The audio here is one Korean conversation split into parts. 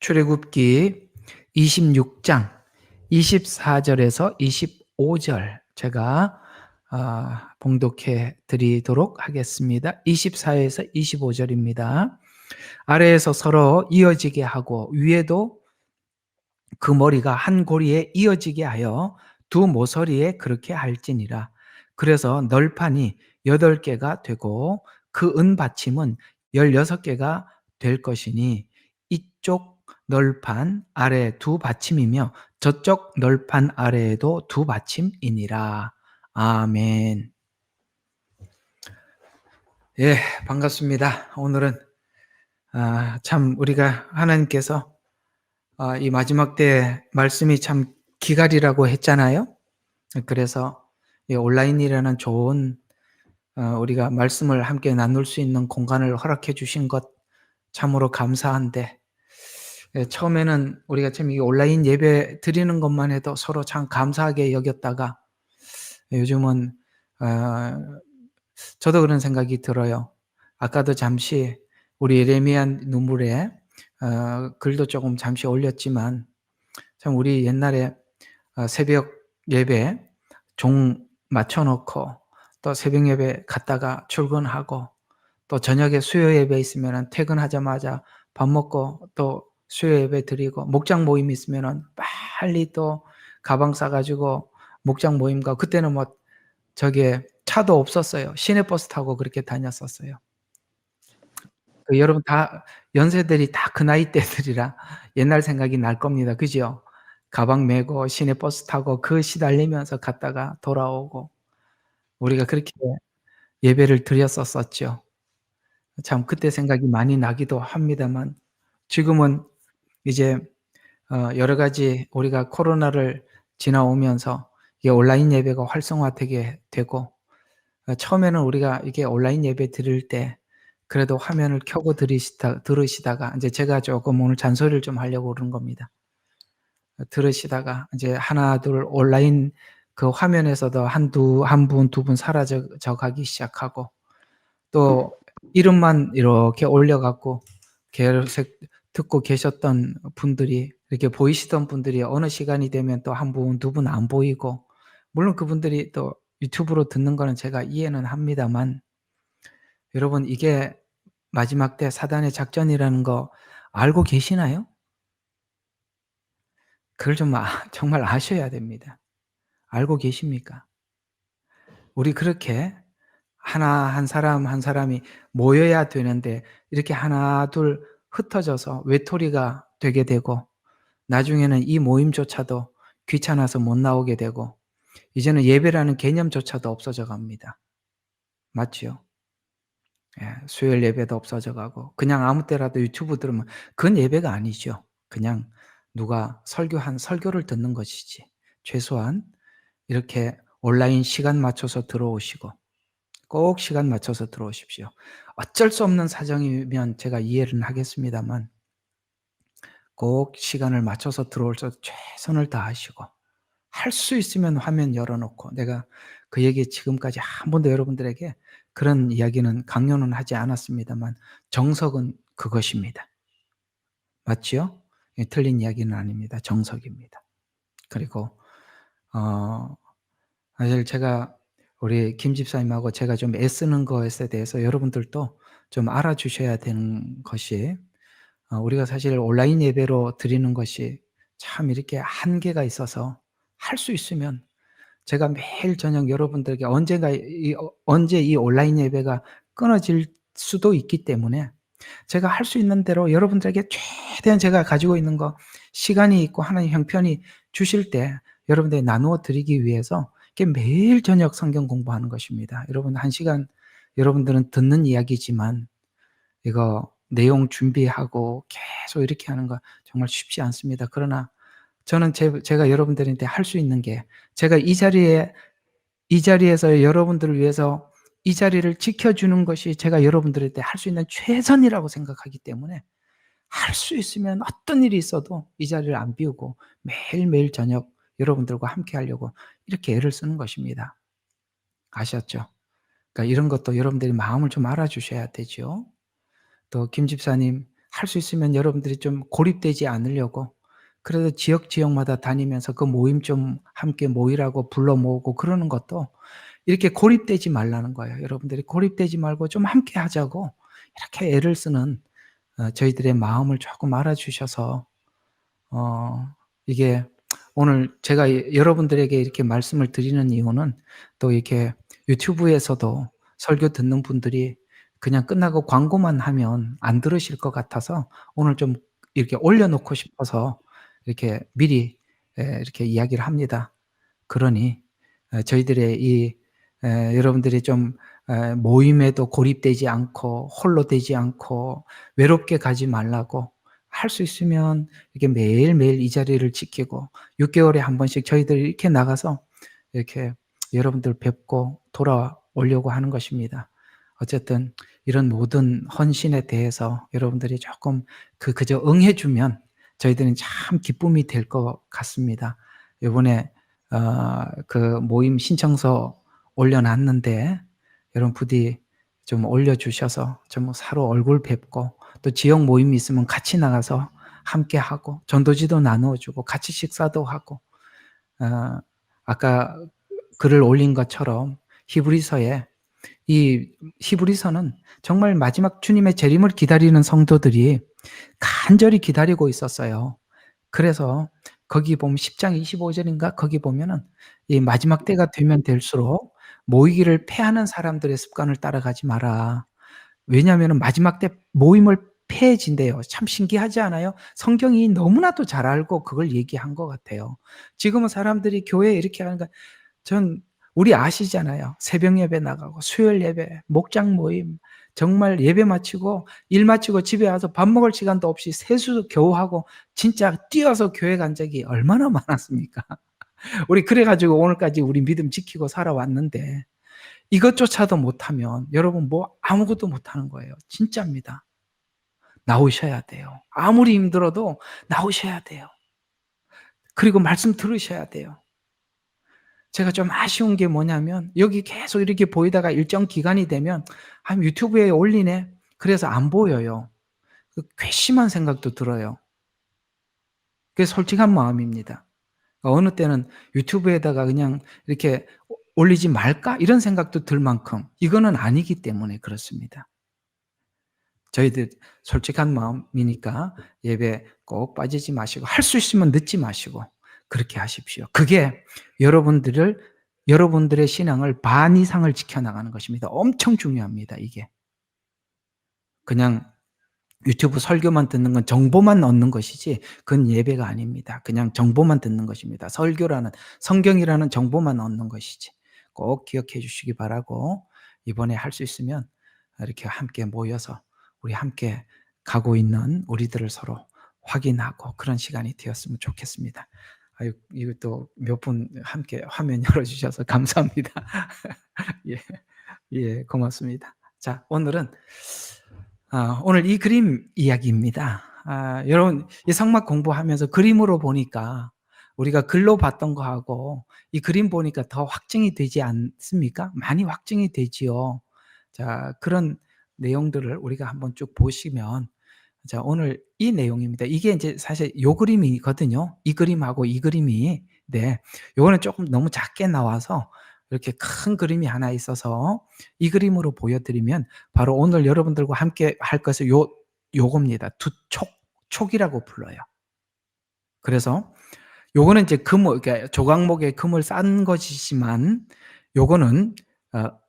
출애굽기 26장 24절에서 25절 제가 봉독해 드리도록 하겠습니다. 24에서 25절입니다. 아래에서 서로 이어지게 하고 위에도 그 머리가 한 고리에 이어지게 하여 두 모서리에 그렇게 할지니라. 그래서 널판이 8개가 되고 그 은받침은 16개가 될 것이니 이쪽 널판 아래 두 받침이며 저쪽 널판 아래에도 두 받침이니라. 아멘. 예, 반갑습니다. 오늘은 참 우리가 하나님께서 이 마지막 때 말씀이 참 기갈이라고 했잖아요. 그래서 이 온라인이라는 좋은 우리가 말씀을 함께 나눌 수 있는 공간을 허락해 주신 것 참으로 감사한데, 처음에는 우리가 참 이 온라인 예배 드리는 것만 해도 서로 참 감사하게 여겼다가 요즘은 저도 그런 생각이 들어요. 아까도 잠시 우리 예레미야 눈물에 글도 조금 잠시 올렸지만 참 우리 옛날에 새벽 예배 종 맞춰 놓고 또 새벽 예배 갔다가 출근하고 또 저녁에 수요 예배 있으면은 퇴근하자마자 밥 먹고 또 수요 예배 드리고 목장 모임 있으면은 빨리 또 가방 싸 가지고 목장 모임 가고 그때는 뭐 저게 차도 없었어요. 시내버스 타고 그렇게 다녔었어요. 여러분 다 연세들이 다 그 나이대들이라 옛날 생각이 날 겁니다. 그죠? 가방 메고 시내버스 타고 그 시달리면서 갔다가 돌아오고 우리가 그렇게 예배를 드렸었었죠. 참 그때 생각이 많이 나기도 합니다만 지금은 이제 여러 가지 우리가 코로나를 지나오면서 이게 온라인 예배가 활성화되게 되고 처음에는 우리가 이게 온라인 예배 드릴 때 그래도 화면을 켜고 들으시다가 인제 제가 쪼끔 오늘 잔소리를 좀 하려고 그러는 겁니다. 들으시다가 이제 하나 둘 온라인 그 화면에서도 한 분, 두 분 사라져 가기 시작하고 또 이름만 이렇게 올려 갖고 계속 듣고 계셨던 분들이 이렇게 보이시던 분들이 어느 시간이 되면 또 한 분, 두 분 안 보이고 물론 그분들이 또 유튜브로 듣는 거는 제가 이해는 합니다만 여러분 이게 마지막 때 사단의 작전이라는 거 알고 계시나요? 그걸 좀 정말 아셔야 됩니다. 알고 계십니까? 우리 그렇게 하나 한 사람 한 사람이 모여야 되는데 이렇게 하나 둘 흩어져서 외톨이가 되게 되고 나중에는 이 모임조차도 귀찮아서 못 나오게 되고 이제는 예배라는 개념조차도 없어져 갑니다. 맞지요? 예. 수요일 예배도 없어져 가고 그냥 아무 때라도 유튜브 들으면 그건 예배가 아니죠. 그냥 누가 설교한 설교를 듣는 것이지. 최소한 이렇게 온라인 시간 맞춰서 들어오시고 꼭 시간 맞춰서 들어오십시오. 어쩔 수 없는 사정이면 제가 이해는 하겠습니다만 꼭 시간을 맞춰서 들어올 때 최선을 다하시고 할 수 있으면 화면 열어 놓고 내가 그 얘기 지금까지 한 번도 여러분들에게 그런 이야기는 강요는 하지 않았습니다만 정석은 그것입니다. 맞지요? 예, 틀린 이야기는 아닙니다. 정석입니다. 그리고 어 사실 제가 우리 김 집사님하고 제가 좀 애쓰는 것에 대해서 여러분들도 좀 알아주셔야 되는 것이 우리가 사실 온라인 예배로 드리는 것이 참 이렇게 한계가 있어서 할 수 있으면 제가 매일 저녁 여러분들에게 언제 이 온라인 예배가 끊어질 수도 있기 때문에 제가 할 수 있는 대로 여러분들에게 최대한 제가 가지고 있는 거 시간이 있고 하나님 형편이 주실 때 여러분들에게 나누어 드리기 위해서 이렇게 매일 저녁 성경 공부하는 것입니다. 여러분 1 시간 여러분들은 듣는 이야기지만 이거 내용 준비하고 계속 이렇게 하는 거 정말 쉽지 않습니다. 그러나 저는 제가 여러분들한테 할 수 있는 게 제가 이 자리에서 여러분들을 위해서 이 자리를 지켜주는 것이 제가 여러분들한테 할 수 있는 최선이라고 생각하기 때문에 할 수 있으면 어떤 일이 있어도 이 자리를 안 비우고 매일매일 저녁 여러분들과 함께 하려고 이렇게 애를 쓰는 것입니다. 아셨죠? 그러니까 이런 것도 여러분들이 마음을 좀 알아주셔야 되죠. 또 김 집사님 할 수 있으면 여러분들이 좀 고립되지 않으려고 그래도 지역마다 다니면서 그 모임 좀 함께 모이라고 불러 모으고 그러는 것도 이렇게 고립되지 말라는 거예요. 여러분들이 고립되지 말고 좀 함께 하자고 이렇게 애를 쓰는 저희들의 마음을 조금 알아주셔서 이게 오늘 제가 여러분들에게 이렇게 말씀을 드리는 이유는 또 이렇게 유튜브에서도 설교 듣는 분들이 그냥 끝나고 광고만 하면 안 들으실 것 같아서 오늘 좀 이렇게 올려놓고 싶어서 이렇게 미리 이렇게 이야기를 합니다. 그러니 저희들의 이 여러분들이 좀 모임에도 고립되지 않고 홀로 되지 않고 외롭게 가지 말라고 할 수 있으면 이렇게 매일매일 이 자리를 지키고 6 개월에 한 번씩 저희들이 이렇게 나가서 이렇게 여러분들 뵙고 돌아오려고 하는 것입니다. 어쨌든 이런 모든 헌신에 대해서 여러분들이 조금 그저 응해 주면 저희들은 참 기쁨이 될 것 같습니다. 요번에 그 모임 신청서 올려 놨는데 여러분 부디 좀 올려 주셔서 좀 서로 얼굴 뵙고 또 지역 모임이 있으면 같이 나가서 함께 하고 전도지도 나누어 주고 같이 식사도 하고 어 아까 글을 올린 것처럼 히브리서에 이 히브리서는 정말 마지막 주님의 재림을 기다리는 성도들이 간절히 기다리고 있었어요. 그래서 거기 보면 10장 25 절인가 거기 보면은 이 "마지막 때가 되면 될수록 모이기를 패하는 사람들의 습관을 따라가지 마라." 왜냐하면은 마지막 때 모임을 패해진대요. 참 신기하지 않아요? 성경이 너무나도 잘 알고 그걸 얘기한 것 같아요. 지금은 사람들이 교회에 이렇게 하는 거 전 우리 아시잖아요. 새벽 예배 나가고 수요일 예배, 목장 모임 정말 예배 마치고 일 마치고 집에 와서 밥 먹을 시간도 없이 세수 겨우 하고 진짜 뛰어서 교회 간 적이 얼마나 많았습니까? 우리 그래 가지고 오늘까지 우리 믿음 지키고 살아왔는데 이것조차도 못하면 여러분 뭐 아무것도 못하는 거예요. 진짜입니다. 나오셔야 돼요. 아무리 힘들어도 나오셔야 돼요. 그리고 말씀 들으셔야 돼요. 제가 좀 아쉬운 게 뭐냐면 여기 계속 이렇게 보이다가 일정 기간이 되면 '아 유튜브에 올리네.' 그래서 안 보여요. 그 괘씸한 생각도 들어요. 그게 솔직한 마음입니다. 어느 때는 '유튜브에다가 그냥 이렇게 올리지 말까?' 이런 생각도 들 만큼 이거는 아니기 때문에 그렇습니다. 저희들 솔직한 마음이니까 예배 꼭 빠지지 마시고 할 수 있으면 늦지 마시고 그렇게 하십시오. 그게 여러분들의 신앙을 반 이상을 지켜나가는 것입니다. 엄청 중요합니다 이게. 그냥 유튜브 설교만 듣는 건 정보만 얻는 것이지 그건 예배가 아닙니다. 그냥 정보만 듣는 것입니다. 설교라는 성경이라는 정보만 얻는 것이지. 꼭 기억해 주시기 바라고 이번에 할 수 있으면 이렇게 함께 모여서 우리 함께 가고 있는 우리들을 서로 확인하고 그런 시간이 되었으면 좋겠습니다. 아유 이거 또 몇 분 함께 화면 열어 주셔서 감사합니다. 예. 예 고맙습니다. 자 오늘은 오늘 이 그림 이야기입니다. 여러분 이 성막 공부하면서 그림으로 보니까 우리가 글로 봤던 거하고 이 그림 보니까 더 확증이 되지 않습니까? 많이 확증이 되지요. 자 그런 내용들을 우리가 한번 쭉 보시면 자 오늘 이 내용입니다. 이게 인제 사실 요 그림이거든요. 이 그림하고 이 그림이. 네. 요거는 쪼끔 너무 작게 나와서 이렇게 큰 그림이 하나 있어서 이 그림으로 보여 드리면 바로 오늘 여러분들과 함께 할 것은 요겁니다. 두촉, 촉이라고 불러요. 그래서 요거는 이제 그러니까 조각목에 금을 싼 것이지만 요거는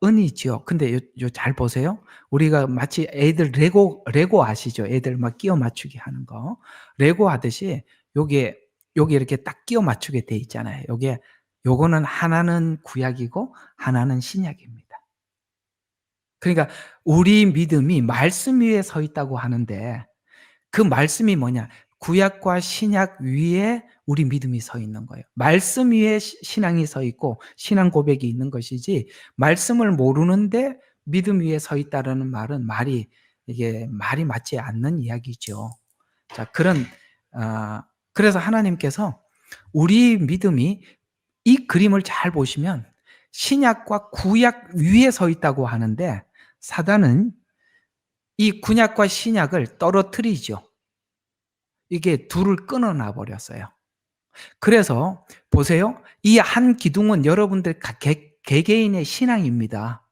은이지요. 근데 잘 보세요. 우리가 마치 애들 레고 아시죠? 애들 막 끼워 맞추기 하는 거. 레고 하듯이 요게 이렇게 딱 끼워 맞추게 돼 있잖아요. 요거는 하나는 구약이고 하나는 신약입니다. 그러니까 우리 믿음이 말씀 위에 서 있다고 하는데 그 말씀이 뭐냐? 구약과 신약 위에 우리 믿음이 서 있는 거예요. 말씀 위에 신앙이 서 있고 신앙 고백이 있는 것이지 말씀을 모르는데 믿음 위에 서 있다라는 말은 이게 말이 맞지 않는 이야기죠. 자 그래서 하나님께서 우리 믿음이 이 그림을 잘 보시면 신약과 구약 위에 서 있다고 하는데 사단은 이 구약과 신약을 떨어뜨리죠. 이게 둘을 끊어놔 버렸어요. 그래서 보세요. 이 한 기둥은 여러분들 개개인의 신앙입니다.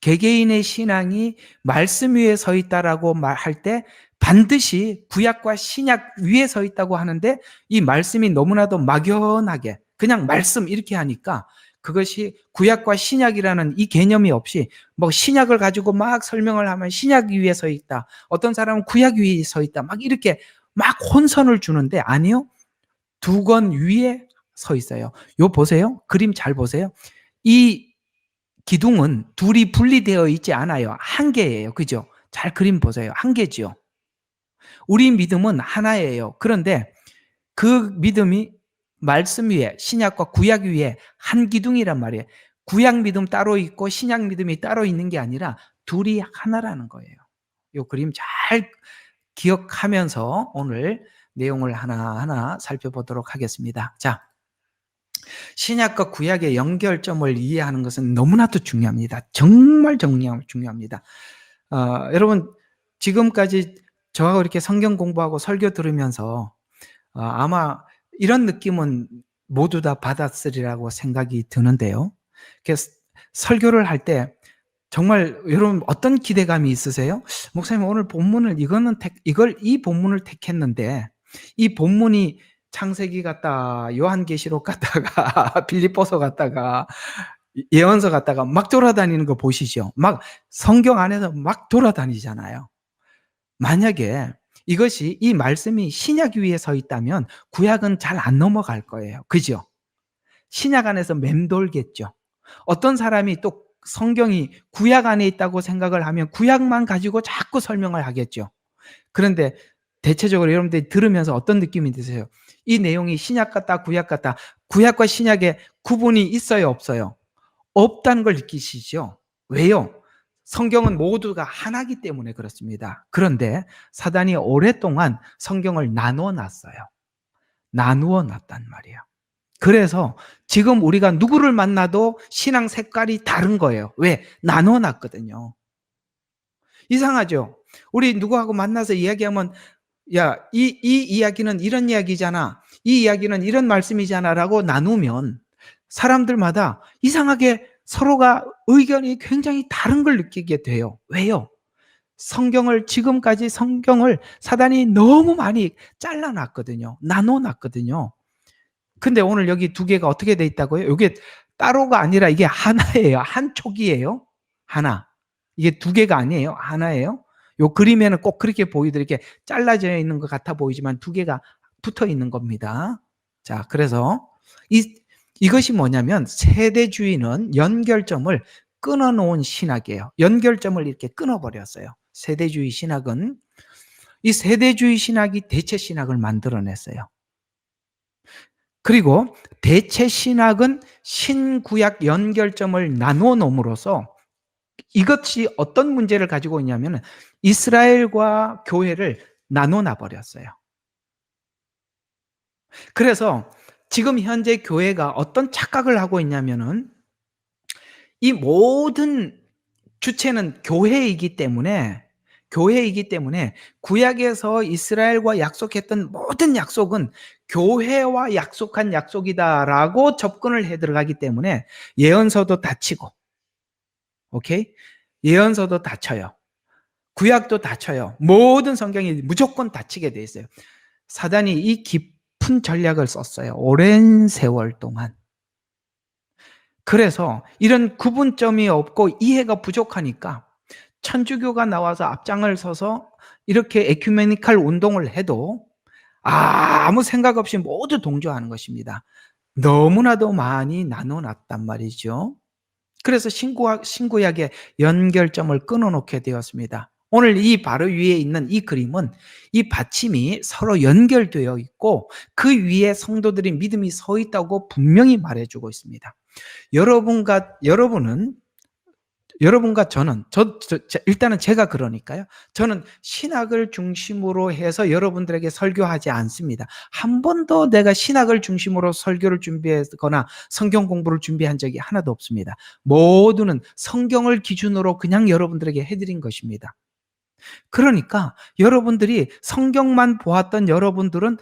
개개인의 신앙이 말씀 위에 서 있다라고 말할 때 반드시 구약과 신약 위에 서 있다고 하는데, 이 말씀이 너무나도 막연하게 그냥 말씀 이렇게 하니까 그것이 구약과 신약이라는 이 개념이 없이 뭐 신약을 가지고 막 설명을 하면 신약 위에 서 있다, 어떤 사람은 구약 위에 서 있다, 막 이렇게 막 혼선을 주는데, 아니요. 두 권 위에 서 있어요. 요 보세요. 그림 잘 보세요. 이 기둥은 둘이 분리되어 있지 않아요. 한 개예요. 그죠? 잘 그림 보세요. 한 개지요. 우리 믿음은 하나예요. 그런데 그 믿음이 말씀 위에, 신약과 구약 위에 한 기둥이란 말이에요. 구약 믿음 따로 있고 신약 믿음이 따로 있는 게 아니라 둘이 하나라는 거예요. 요 그림 잘 기억하면서 오늘 내용을 하나하나 살펴보도록 하겠습니다. 자, 신약과 구약의 연결점을 이해하는 것은 너무나도 중요합니다. 정말 중요합니다. 여러분, 지금까지 저하고 이렇게 성경 공부하고 설교 들으면서 아마 이런 느낌은 모두 다 받았으리라고 생각이 드는데요. 그래서 설교를 할 때 정말 여러분 어떤 기대감이 있으세요? 목사님, 오늘 본문을 이 본문을 택했는데 이 본문이 창세기 같다, 요한계시록 같다가 빌립보서 같다가 예언서 같다가 막 돌아다니는 거 보시죠. 막 성경 안에서 막 돌아다니잖아요. 만약에 이것이, 이 말씀이 신약 위에 서 있다면 구약은 잘 안 넘어갈 거예요. 그죠? 신약 안에서 맴돌겠죠. 어떤 사람이 또 성경이 구약 안에 있다고 생각을 하면 구약만 가지고 자꾸 설명을 하겠죠. 그런데 대체적으로 여러분들이 들으면서 어떤 느낌이 드세요? 이 내용이 신약 같다, 구약 같다. 구약과 신약의 구분이 있어요, 없어요? 없다는 걸 느끼시죠? 왜요? 성경은 모두가 하나이기 때문에 그렇습니다. 그런데 사단이 오랫동안 성경을 나누어 놨어요. 나누어 놨단 말이에요. 그래서 지금 우리가 누구를 만나도 신앙 색깔이 다른 거예요. 왜? 나누어 놨거든요. 이상하죠? 우리 누구하고 만나서 이야기하면, 야, 이 이야기는 이런 이야기잖아, 이 이야기는 이런 말씀이잖아 라고 나누면 사람들마다 이상하게 서로가 의견이 굉장히 다른 걸 느끼게 돼요. 왜요? 지금까지 성경을 사단이 너무 많이 잘라놨거든요. 나눠놨거든요. 근데 오늘 여기 두 개가 어떻게 돼 있다고요? 이게 따로가 아니라 이게 하나예요. 한 촉이에요. 하나. 이게 두 개가 아니에요. 하나예요. 요 그림에는 꼭 그렇게 보이도록 이렇게 잘라져 있는 것 같아 보이지만 두 개가 붙어 있는 겁니다. 자, 그래서 이것이 뭐냐면, 세대주의는 연결점을 끊어놓은 신학이에요. 연결점을 이렇게 끊어버렸어요. 세대주의 신학은, 이 세대주의 신학이 대체 신학을 만들어냈어요. 그리고 대체 신학은 신구약 연결점을 나누어 놓음으로써 이것이 어떤 문제를 가지고 있냐면 이스라엘과 교회를 나눠 버렸어요. 그래서 지금 현재 교회가 어떤 착각을 하고 있냐면은, 이 모든 주체는 교회이기 때문에 구약에서 이스라엘과 약속했던 모든 약속은 교회와 약속한 약속이다라고 접근을 해 들어가기 때문에 예언서도 다치고, 오케이? 예언서도 다쳐요. 구약도 다쳐요. 모든 성경이 무조건 다치게 돼 있어요. 사단이 이 깊은 전략을 썼어요. 오랜 세월 동안. 그래서 이런 구분점이 없고 이해가 부족하니까 천주교가 나와서 앞장을 서서 이렇게 에큐메니칼 운동을 해도 아무 생각 없이 모두 동조하는 것입니다. 너무나도 많이 나눠놨단 말이죠. 그래서 신구약의 연결점을 끊어놓게 되었습니다. 오늘 이 바로 위에 있는 이 그림은 이 받침이 서로 연결되어 있고 그 위에 성도들의 믿음이 서 있다고 분명히 말해주고 있습니다. 여러분과 저는, 일단은 제가 그러니까요. 저는 신학을 중심으로 해서 여러분들에게 설교하지 않습니다. 한 번도 내가 신학을 중심으로 설교를 준비하거나 성경 공부를 준비한 적이 하나도 없습니다. 모두는 성경을 기준으로 그냥 여러분들에게 해드린 것입니다. 그러니까 여러분들이 성경만 보았던 여러분들은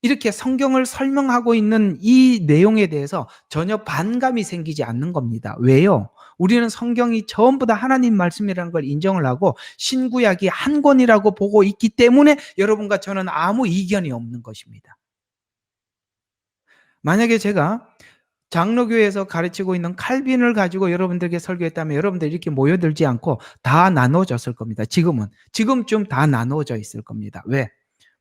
이렇게 성경을 설명하고 있는 이 내용에 대해서 전혀 반감이 생기지 않는 겁니다. 왜요? 우리는 성경이 전부 다 하나님 말씀이라는 걸 인정을 하고 신구약이 한 권이라고 보고 있기 때문에 여러분과 저는 아무 이견이 없는 것입니다. 만약에 제가 장로교회에서 가르치고 있는 칼빈을 가지고 여러분들에게 설교했다면 여러분들이 이렇게 모여들지 않고 다 나눠졌을 겁니다. 지금쯤 다 나눠져 있을 겁니다. 왜?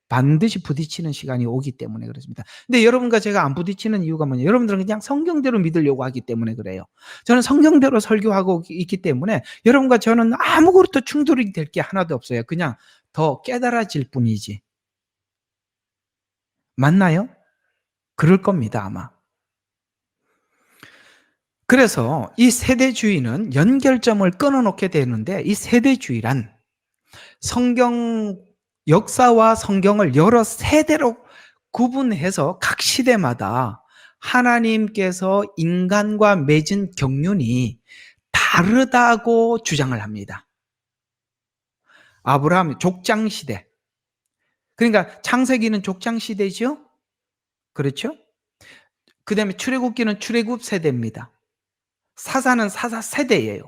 반드시 부딪히는 시간이 오기 때문에 그렇습니다. 근데 여러분과 제가 안 부딪히는 이유가 뭐냐? 여러분들은 그냥 성경대로 믿으려고 하기 때문에 그래요. 저는 성경대로 설교하고 있기 때문에 여러분과 저는 아무것도 충돌이 될 게 하나도 없어요. 그냥 더 깨달아질 뿐이지. 맞나요? 그럴 겁니다, 아마. 그래서 이 세대주의는 연결점을 끊어놓게 되는데, 이 세대주의란 성경 역사와 성경을 여러 세대로 구분해서 각 시대마다 하나님께서 인간과 맺은 경륜이 다르다고 주장을 합니다. 아브라함 족장 시대. 그러니까 창세기는 족장 시대죠? 그렇죠? 그다음에 출애굽기는 출애굽 세대입니다. 사사는 사사 세대예요.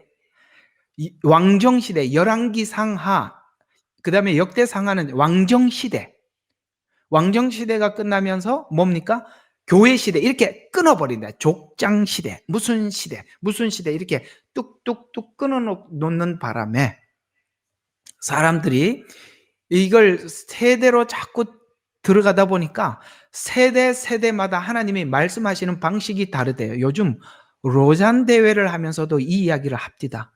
왕정 시대, 열왕기 상하, 그다음에 역대 상하는 왕정 시대. 왕정 시대가 끝나면서 뭡니까? 교회 시대 이렇게 끊어버린다. 족장 시대, 무슨 시대 이렇게 뚝뚝뚝 끊어놓는 바람에 사람들이 이걸 세대로 자꾸 들어가다 보니까 세대마다 하나님이 말씀하시는 방식이 다르대요. 요즘 로잔 대회를 하면서도 이 이야기를 합디다.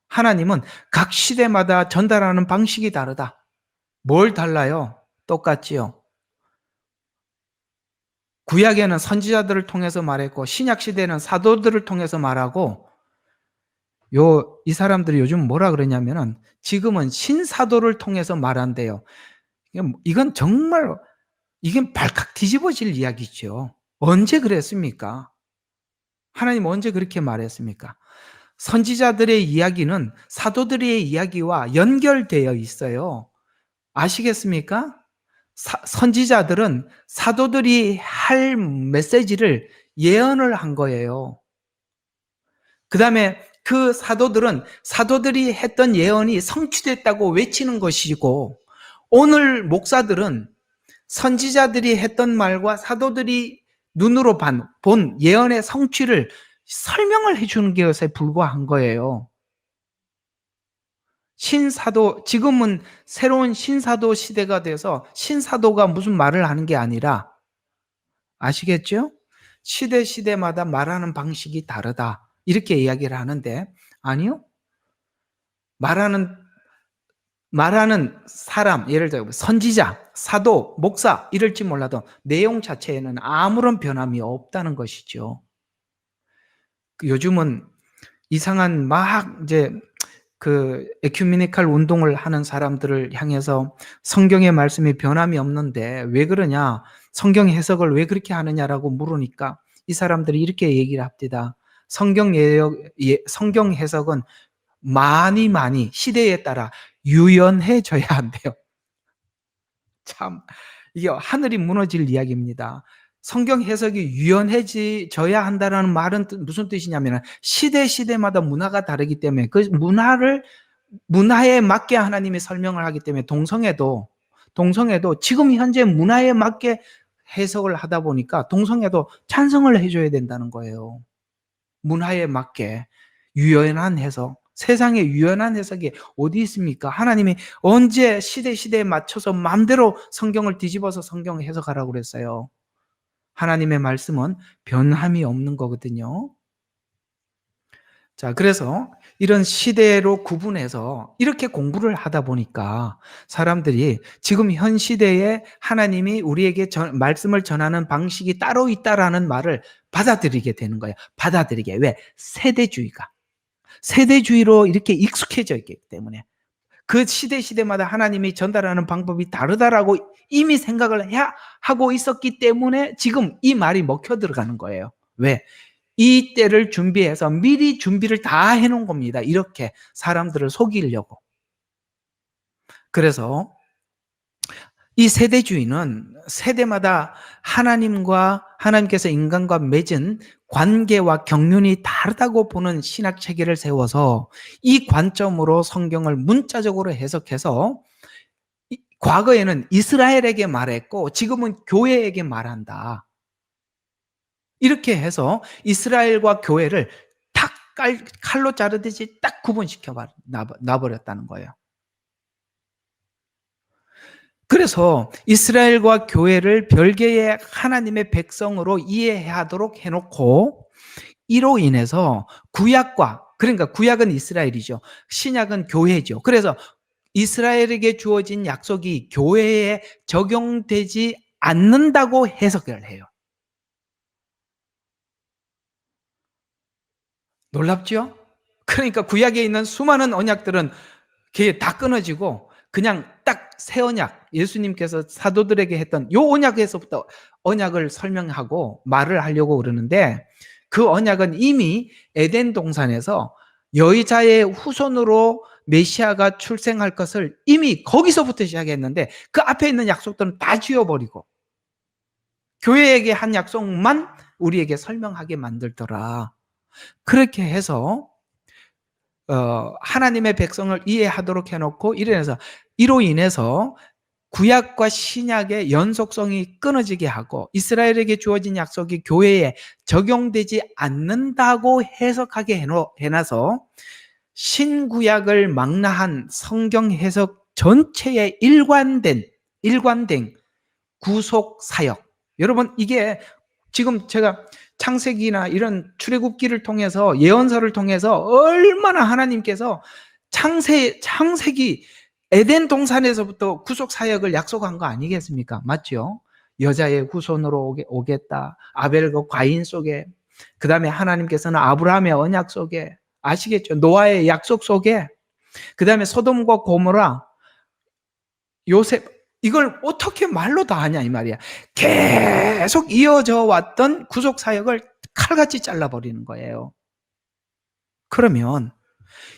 하나님은 각 시대마다 전달하는 방식이 다르다. 뭘 달라요? 똑같지요. 구약에는 선지자들을 통해서 말했고 신약 시대는 사도들을 통해서 말하고 이 사람들이 요즘 뭐라 그러냐면은 지금은 신사도를 통해서 말한대요. 이건 정말 이게 발칵 뒤집어질 이야기죠. 언제 그랬습니까? 하나님 언제 그렇게 말했습니까? 선지자들의 이야기는 사도들의 이야기와 연결되어 있어요. 아시겠습니까? 선지자들은 사도들이 할 메시지를 예언을 한 거예요. 그 다음에 그 사도들은 사도들이 했던 예언이 성취됐다고 외치는 것이고, 오늘 목사들은 선지자들이 했던 말과 사도들이 눈으로 본 예언의 성취를 설명을 해주는 것에 불과한 거예요. 신사도, 지금은 새로운 신사도 시대가 돼서 신사도가 무슨 말을 하는 게 아니라, 아시겠죠? 시대마다 말하는 방식이 다르다. 이렇게 이야기를 하는데, 아니요. 말하는 사람, 예를 들어 선지자, 사도, 목사 이럴지 몰라도 내용 자체에는 아무런 변함이 없다는 것이죠. 요즘은 이상한 이제 에큐메니칼 운동을 하는 사람들을 향해서 성경의 말씀이 변함이 없는데 왜 그러냐, 성경 해석을 왜 그렇게 하느냐라고 물으니까 이 사람들이 이렇게 얘기를 합니다. 성경 해석은 많이 시대에 따라 유연해져야 한대요. 참 이게 하늘이 무너질 이야기입니다. 성경 해석이 유연해져야 한다는 말은 무슨 뜻이냐면 시대마다 문화가 다르기 때문에 그 문화에 맞게 하나님이 설명을 하기 때문에 동성애도 지금 현재 문화에 맞게 해석을 하다 보니까 동성애도 찬성을 해줘야 된다는 거예요. 문화에 맞게 유연한 해석, 세상에 유연한 해석이 어디 있습니까? 하나님이 언제 시대에 맞춰서 마음대로 성경을 뒤집어서 성경 해석하라고 그랬어요. 하나님의 말씀은 변함이 없는 거거든요. 자, 그래서 이런 시대로 구분해서 이렇게 공부를 하다 보니까 사람들이 지금 현 시대에 하나님이 우리에게 말씀을 전하는 방식이 따로 있다라는 말을 받아들이게 되는 거예요. 왜? 세대주의로 이렇게 익숙해져 있기 때문에 그 시대마다 하나님이 전달하는 방법이 다르다라고 이미 생각을 하고 있었기 때문에 지금 이 말이 먹혀 들어가는 거예요. 왜? 이 때를 준비해서 미리 준비를 다 해놓은 겁니다. 이렇게 사람들을 속이려고. 그래서 이 세대주의는 세대마다 하나님과 하나님께서 인간과 맺은 관계와 경륜이 다르다고 보는 신학 체계를 세워서 이 관점으로 성경을 문자적으로 해석해서 과거에는 이스라엘에게 말했고 지금은 교회에게 말한다. 이렇게 해서 이스라엘과 교회를 탁 칼로 자르듯이 딱 구분시켜 놔버렸다는 거예요. 그래서 이스라엘과 교회를 별개의 하나님의 백성으로 이해하도록 해놓고 이로 인해서 구약과, 그러니까 구약은 이스라엘이죠. 신약은 교회죠. 그래서 이스라엘에게 주어진 약속이 교회에 적용되지 않는다고 해석을 해요. 놀랍죠? 그러니까 구약에 있는 수많은 언약들은 그게 다 끊어지고 그냥 딱 새 언약, 예수님께서 사도들에게 했던 요 언약에서부터 언약을 설명하고 말을 하려고 그러는데 그 언약은 이미 에덴 동산에서 여자의 후손으로 메시아가 출생할 것을 이미 거기서부터 시작했는데 그 앞에 있는 약속들은 다 지워버리고 교회에게 한 약속만 우리에게 설명하게 만들더라. 그렇게 해서 하나님의 백성을 이해하도록 해놓고 이로 인해서 구약과 신약의 연속성이 끊어지게 하고 이스라엘에게 주어진 약속이 교회에 적용되지 않는다고 해석하게 해놔서 신구약을 망라한 성경 해석 전체에 일관된 구속 사역. 여러분 이게 지금 제가 창세기나 이런 출애굽기를 통해서 예언서를 통해서 얼마나 하나님께서 창세기 에덴 동산에서부터 구속 사역을 약속한 거 아니겠습니까? 맞죠? 여자의 후손으로 오겠다. 아벨과 과인 속에, 그 다음에 하나님께서는 아브라함의 언약 속에, 아시겠죠? 노아의 약속 속에, 그 다음에 소돔과 고모라, 요셉, 이걸 어떻게 말로 다 하냐 이 말이야. 계속 이어져 왔던 구속 사역을 칼같이 잘라버리는 거예요. 그러면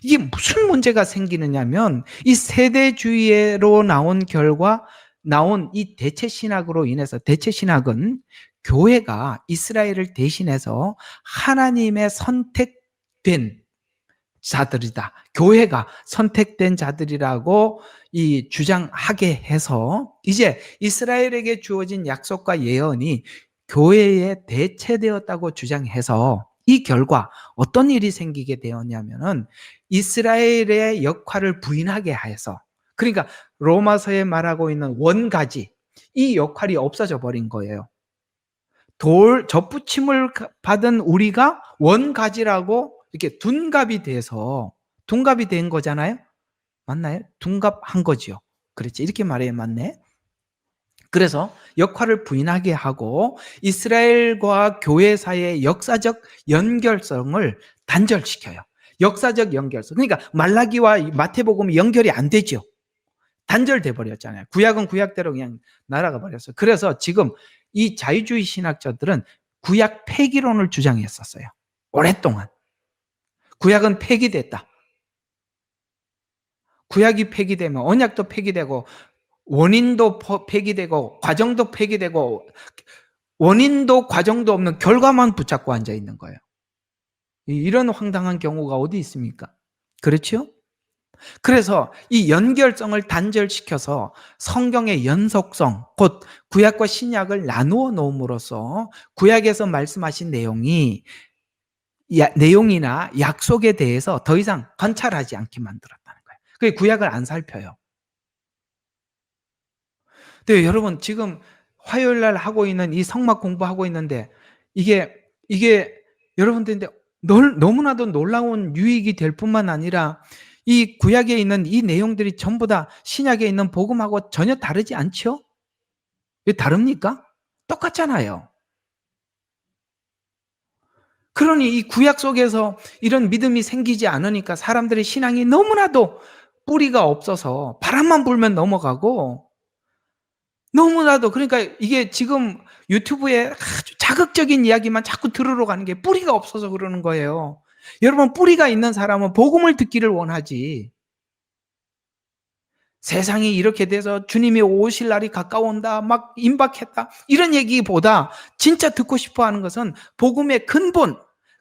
이게 무슨 문제가 생기느냐면 이 세대주의로 나온 결과 나온 이 대체신학으로 인해서, 대체신학은 교회가 이스라엘을 대신해서 하나님의 선택된 자들이다. 교회가 선택된 자들이라고 이 주장하게 해서 이제 이스라엘에게 주어진 약속과 예언이 교회에 대체되었다고 주장해서 이 결과 어떤 일이 생기게 되었냐면은 이스라엘의 역할을 부인하게 해서, 그러니까 로마서에 말하고 있는 원가지, 이 역할이 없어져 버린 거예요. 접붙임을 받은 우리가 원가지라고 이렇게 둔갑이 된 거잖아요. 맞나요? 둔갑한 거죠. 그렇지. 이렇게 말해야 맞네. 그래서 역할을 부인하게 하고 이스라엘과 교회 사이의 역사적 연결성을 단절시켜요. 역사적 연결성. 그러니까 말라기와 마태복음이 연결이 안 되죠. 단절돼 버렸잖아요. 구약은 구약대로 그냥 날아가 버렸어요. 그래서 지금 이 자유주의 신학자들은 구약 폐기론을 주장했었어요. 오랫동안. 구약은 폐기됐다. 구약이 폐기되면 언약도 폐기되고 원인도 폐기되고 과정도 폐기되고 원인도 과정도 없는 결과만 붙잡고 앉아 있는 거예요. 이런 황당한 경우가 어디 있습니까? 그렇죠? 그래서 이 연결성을 단절시켜서 성경의 연속성, 곧 구약과 신약을 나누어 놓음으로써 구약에서 말씀하신 내용이나 약속에 대해서 더 이상 관찰하지 않게 만들었다는 거예요. 그게 구약을 안 살펴요. 근데 여러분 지금 화요일 날 하고 있는 이 성막 공부하고 있는데 이게 여러분들인데 너무나도 놀라운 유익이 될 뿐만 아니라 이 구약에 있는 이 내용들이 전부 다 신약에 있는 복음하고 전혀 다르지 않죠? 왜 다릅니까? 똑같잖아요. 그러니 이 구약 속에서 이런 믿음이 생기지 않으니까 사람들의 신앙이 너무나도 뿌리가 없어서 바람만 불면 넘어가고, 너무나도, 그러니까 이게 지금 유튜브에 아주 자극적인 이야기만 자꾸 들으러 가는 게 뿌리가 없어서 그러는 거예요. 여러분 뿌리가 있는 사람은 복음을 듣기를 원하지. 세상이 이렇게 돼서 주님이 오실 날이 가까운다, 막 임박했다, 이런 얘기보다 진짜 듣고 싶어 하는 것은 복음의 근본,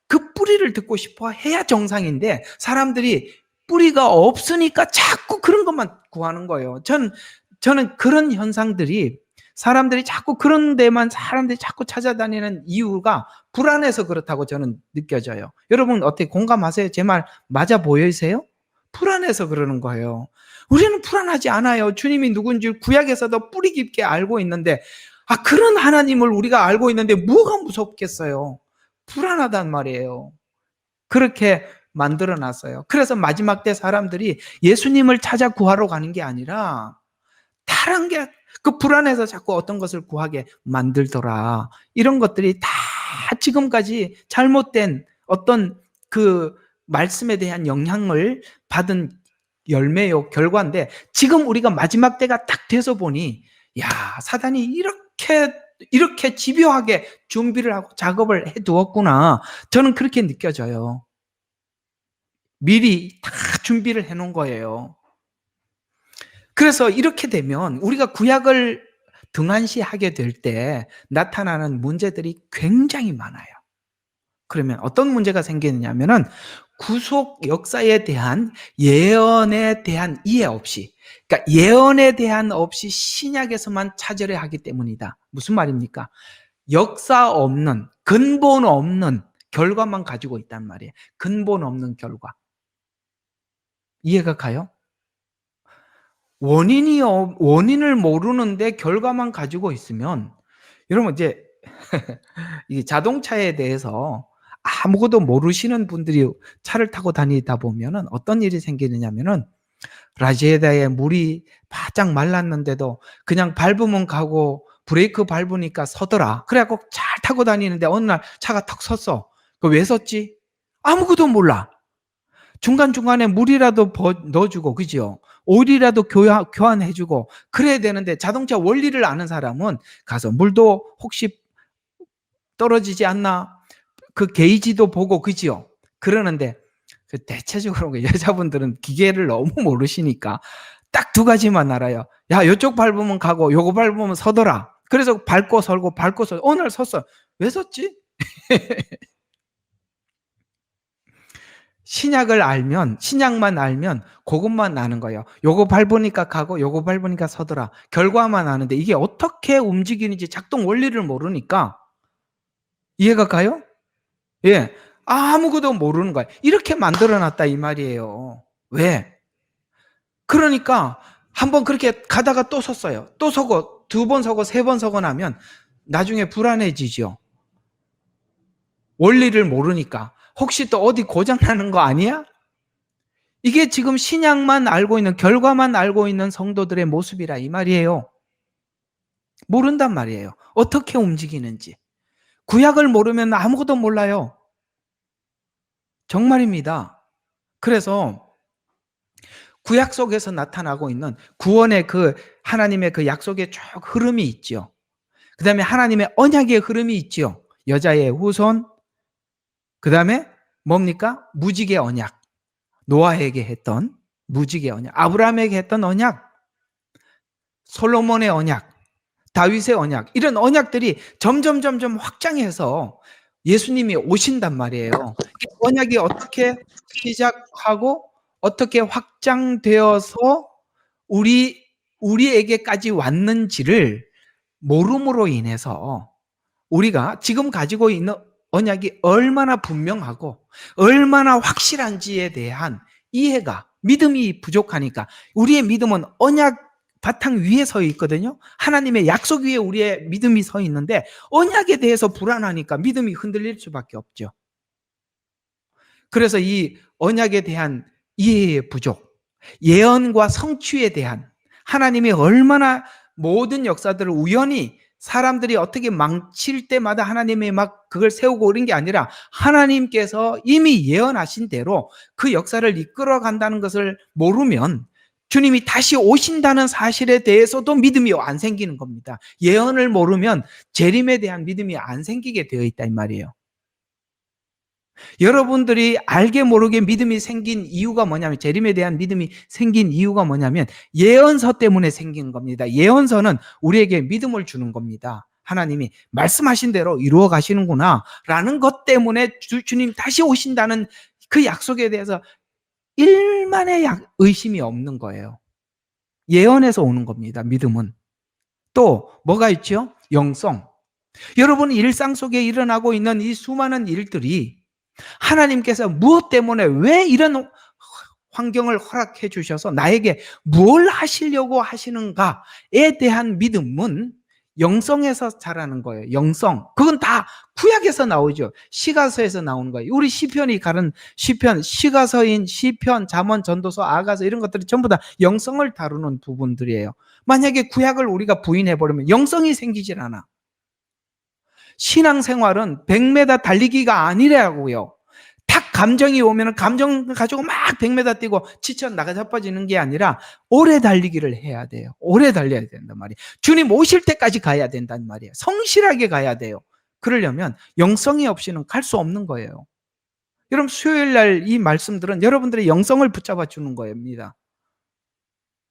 그 뿌리를 듣고 싶어 해야 정상인데, 사람들이 뿌리가 없으니까 자꾸 그런 것만 구하는 거예요. 저는 그런 현상들이, 사람들이 자꾸 그런 데만 사람들이 자꾸 찾아다니는 이유가 불안해서 그렇다고 저는 느껴져요. 여러분 어떻게 공감하세요? 제 말 맞아 보이세요? 불안해서 그러는 거예요. 우리는 불안하지 않아요. 주님이 누군지 구약에서도 뿌리 깊게 알고 있는데, 그런 하나님을 우리가 알고 있는데 뭐가 무섭겠어요? 불안하단 말이에요. 그렇게 만들어 놨어요. 그래서 마지막 때 사람들이 예수님을 찾아 구하러 가는 게 아니라 다른 게, 그 불안해서 자꾸 어떤 것을 구하게 만들더라. 이런 것들이 다 지금까지 잘못된 어떤 그 말씀에 대한 영향을 받은 열매요, 결과인데, 지금 우리가 마지막 때가 딱 돼서 보니, 야, 사단이 이렇게 집요하게 준비를 하고 작업을 해 두었구나. 저는 그렇게 느껴져요. 미리 다 준비를 해 놓은 거예요. 그래서 이렇게 되면 우리가 구약을 등한시하게 될 때 나타나는 문제들이 굉장히 많아요. 그러면 어떤 문제가 생기느냐면은, 구속 역사에 대한 예언에 대한 이해 없이, 그러니까 예언에 대한 없이 신약에서만 찾으려 하기 때문이다. 무슨 말입니까? 역사 없는, 근본 없는 결과만 가지고 있단 말이에요. 근본 없는 결과. 이해가 가요? 원인을 모르는데 결과만 가지고 있으면, 여러분 이제 이 자동차에 대해서 아무것도 모르시는 분들이 차를 타고 다니다 보면은 어떤 일이 생기느냐면은, 라지에다에 물이 바짝 말랐는데도 그냥 밟으면 가고 브레이크 밟으니까 서더라. 그래갖고 잘 타고 다니는데 어느 날 차가 턱 섰어. 그 왜 섰지? 아무것도 몰라. 중간중간에 물이라도 넣어주고, 그죠? 오일이라도 교환해주고 그래야 되는데, 자동차 원리를 아는 사람은 가서 물도 혹시 떨어지지 않나, 그 게이지도 보고, 그지요? 그러는데, 대체적으로 여자분들은 기계를 너무 모르시니까 딱 두 가지만 알아요. 야, 요쪽 밟으면 가고 요거 밟으면 서더라. 그래서 밟고 설고 밟고 설고, 오늘 섰어. 왜 섰지? 신약만 알면 그것만 아는 거예요. 요거 밟으니까 가고 요거 밟으니까 서더라. 결과만 아는데 이게 어떻게 움직이는지 작동 원리를 모르니까, 이해가 가요? 예. 아무것도 모르는 거예요. 이렇게 만들어 놨다 이 말이에요. 왜? 그러니까 한번 그렇게 가다가 또 섰어요. 또 서고, 두 번 서고, 세 번 서고 나면 나중에 불안해지죠. 원리를 모르니까. 혹시 또 어디 고장 나는 거 아니야? 이게 지금 신약만 알고 있는, 결과만 알고 있는 성도들의 모습이라 이 말이에요. 모른단 말이에요. 어떻게 움직이는지. 구약을 모르면 아무것도 몰라요. 정말입니다. 그래서 구약 속에서 나타나고 있는 구원의 그 하나님의 그 약속의 쭉 흐름이 있죠. 그 다음에 하나님의 언약의 흐름이 있죠. 여자의 후손, 그 다음에 뭡니까? 무지개 언약. 노아에게 했던 무지개 언약, 아브라함에게 했던 언약, 솔로몬의 언약, 다윗의 언약, 이런 언약들이 점점 확장해서 예수님이 오신단 말이에요. 언약이 어떻게 시작하고 어떻게 확장되어서 우리에게까지 왔는지를 모름으로 인해서, 우리가 지금 가지고 있는 언약이 얼마나 분명하고 얼마나 확실한지에 대한 이해가, 믿음이 부족하니까, 우리의 믿음은 언약 바탕 위에 서 있거든요. 하나님의 약속 위에 우리의 믿음이 서 있는데, 언약에 대해서 불안하니까 믿음이 흔들릴 수밖에 없죠. 그래서 이 언약에 대한 이해의 부족, 예언과 성취에 대한, 하나님이 얼마나 모든 역사들을 우연히 사람들이 어떻게 망칠 때마다 하나님이 막 그걸 세우고 그런 게 아니라, 하나님께서 이미 예언하신 대로 그 역사를 이끌어 간다는 것을 모르면 주님이 다시 오신다는 사실에 대해서도 믿음이 안 생기는 겁니다. 예언을 모르면 재림에 대한 믿음이 안 생기게 되어 있다 이 말이에요. 여러분들이 알게 모르게 믿음이 생긴 이유가 뭐냐면, 재림에 대한 믿음이 생긴 이유가 뭐냐면 예언서 때문에 생긴 겁니다. 예언서는 우리에게 믿음을 주는 겁니다. 하나님이 말씀하신 대로 이루어 가시는구나 라는 것 때문에 주님 다시 오신다는 그 약속에 대해서 일만의 의심이 없는 거예요. 예언에서 오는 겁니다. 믿음은. 또 뭐가 있죠? 영성. 여러분 일상 속에 일어나고 있는 이 수많은 일들이 하나님께서 무엇 때문에 왜 이런 환경을 허락해 주셔서 나에게 뭘 하시려고 하시는가에 대한 믿음은 영성에서 자라는 거예요. 영성. 그건 다 구약에서 나오죠. 시가서에서 나오는 거예요. 우리 시편이 가른 시편, 시가서인 시편, 잠언, 전도서, 아가서 이런 것들이 전부 다 영성을 다루는 부분들이에요. 만약에 구약을 우리가 부인해버리면 영성이 생기질 않아. 신앙생활은 100m 달리기가 아니라고요. 탁 감정이 오면 감정 가지고 막 100m 뛰고 지쳐 나가 자빠지는 게 아니라 오래 달리기를 해야 돼요. 오래 달려야 된단 말이에요. 주님 오실 때까지 가야 된단 말이에요. 성실하게 가야 돼요. 그러려면 영성이 없이는 갈 수 없는 거예요. 여러분 수요일 날 이 말씀들은 여러분들의 영성을 붙잡아 주는 겁니다.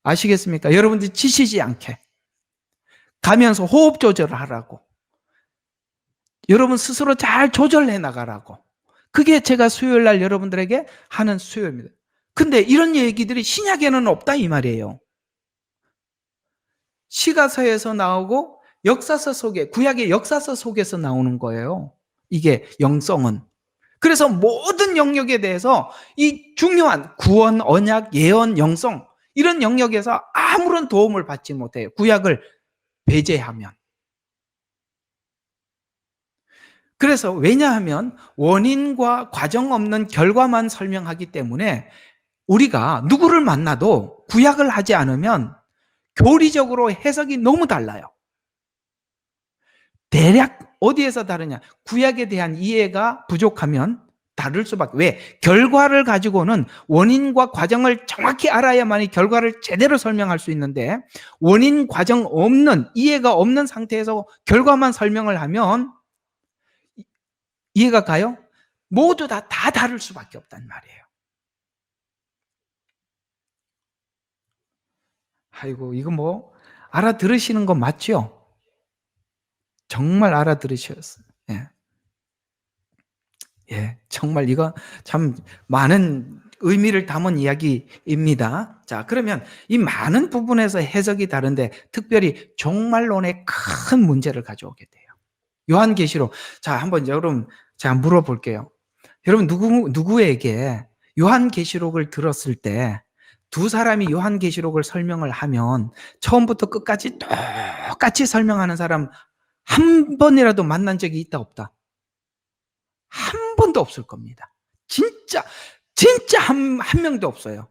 아시겠습니까? 여러분들이 지치지 않게 가면서 호흡 조절을 하라고, 여러분 스스로 잘 조절해 나가라고. 그게 제가 수요일 날 여러분들에게 하는 수요입니다. 근데 이런 얘기들이 신약에는 없다 이 말이에요. 시가서에서 나오고 역사서 속에, 구약의 역사서 속에서 나오는 거예요. 이게 영성은. 그래서 모든 영역에 대해서 이 중요한 구원, 언약, 예언, 영성 이런 영역에서 아무런 도움을 받지 못해요. 구약을 배제하면. 그래서 왜냐하면 원인과 과정 없는 결과만 설명하기 때문에 우리가 누구를 만나도 구약을 하지 않으면 교리적으로 해석이 너무 달라요. 대략 어디에서 다르냐? 구약에 대한 이해가 부족하면 다를 수밖에. 왜? 결과를 가지고는 원인과 과정을 정확히 알아야만이 결과를 제대로 설명할 수 있는데 원인, 과정 없는, 이해가 없는 상태에서 결과만 설명을 하면 이해가 가요? 모두 다 다를 수밖에 없단 말이에요. 아이고, 이거 뭐 알아들으시는 거 맞죠? 정말 알아들으셨어요. 예. 예, 정말 이거 참 많은 의미를 담은 이야기입니다. 자, 그러면 이 많은 부분에서 해석이 다른데 특별히 종말론에 큰 문제를 가져오게 돼요. 요한계시록. 자, 한번 여러분 제가 물어볼게요. 여러분 누구에게 요한계시록을 들었을 때 두 사람이 요한계시록을 설명을 하면 처음부터 끝까지 똑같이 설명하는 사람 한 번이라도 만난 적이 있다 없다? 한 번도 없을 겁니다. 진짜 한 명도 없어요.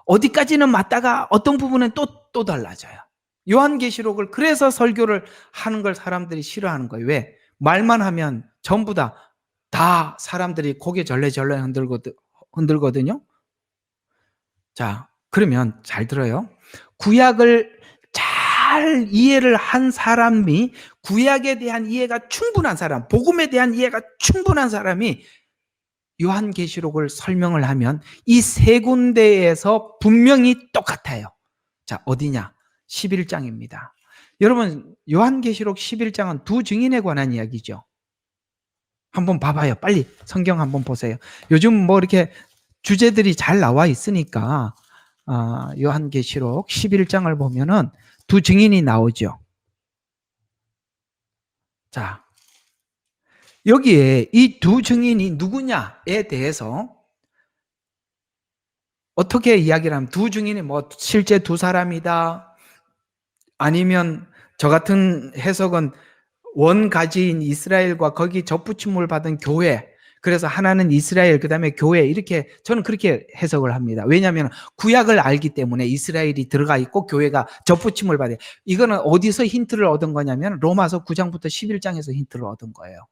어디까지는 맞다가 어떤 부분은 또 달라져요. 요한계시록을 그래서 설교를 하는 걸 사람들이 싫어하는 거예요. 왜? 말만 하면 전부 다 사람들이 고개 절레절레 흔들거든요. 자, 그러면 잘 들어요. 구약을 잘 이해를 한 사람이, 구약에 대한 이해가 충분한 사람, 복음에 대한 이해가 충분한 사람이 요한계시록을 설명을 하면 이 세 군데에서 분명히 똑같아요. 자, 어디냐? 11장입니다. 여러분, 요한계시록 11장은 두 증인에 관한 이야기죠. 한번 봐봐요. 빨리 성경 한번 보세요. 요즘 뭐 이렇게 주제들이 잘 나와 있으니까 요한계시록 11장을 보면은 두 증인이 나오죠. 자, 여기에 이 두 증인이 누구냐에 대해서 어떻게 이야기를 하면, 두 증인이 뭐 실제 두 사람이다, 아니면 저 같은 해석은 원가지인 이스라엘과 거기 접붙임을 받은 교회, 그래서 하나는 이스라엘, 그 다음에 교회, 이렇게 저는 그렇게 해석을 합니다. 왜냐하면 구약을 알기 때문에 이스라엘이 들어가 있고 교회가 접붙임을 받아요. 이거는 어디서 힌트를 얻은 거냐면 로마서 9장부터 11장에서 힌트를 얻은 거예요.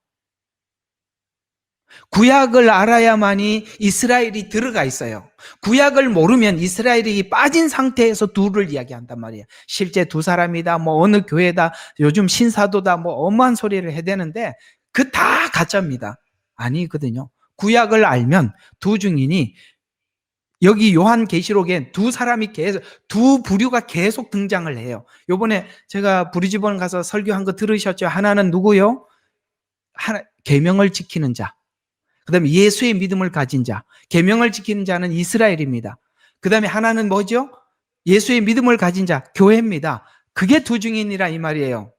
구약을 알아야만이 이스라엘이 들어가 있어요. 구약을 모르면 이스라엘이 빠진 상태에서 둘을 이야기한단 말이에요. 실제 두 사람이다, 뭐 어느 교회다, 요즘 신사도다, 뭐 엄한 소리를 해대는데 그 다 가짜입니다. 아니거든요. 구약을 알면 두 증인이, 여기 요한계시록에 두 사람이 계속, 두 부류가 계속 등장을 해요. 요번에 제가 브리즈번 가서 설교한 거 들으셨죠? 하나는 누구요? 하나, 계명을 지키는 자. 그다음에 예수의 믿음을 가진 자. 계명을 지키는 자는 이스라엘입니다. 그다음에 하나는 뭐죠? 예수의 믿음을 가진 자, 교회입니다. 그게 두 증인이라 이 말이에요.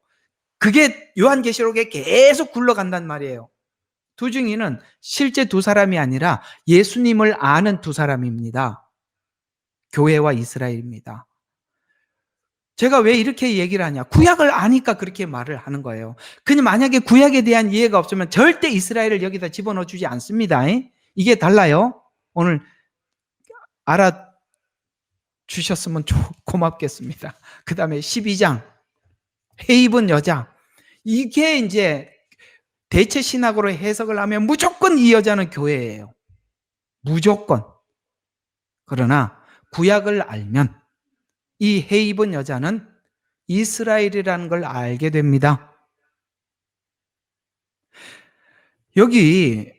그게 요한계시록에 계속 굴러간단 말이에요. 두 증인은 실제 두 사람이 아니라 예수님을 아는 두 사람입니다. 교회와 이스라엘입니다. 제가 왜 이렇게 얘기를 하냐? 구약을 아니까 그렇게 말을 하는 거예요. 그냥 만약에 구약에 대한 이해가 없으면 절대 이스라엘을 여기다 집어넣어 주지 않습니다. 이게 달라요. 오늘 알아주셨으면 고맙겠습니다. 그 다음에 12장 해 입은 여자, 이게 이제 대체 신학으로 해석을 하면 무조건 이 여자는 교회예요. 무조건. 그러나 구약을 알면 이 해 입은 여자는 이스라엘이라는 걸 알게 됩니다. 여기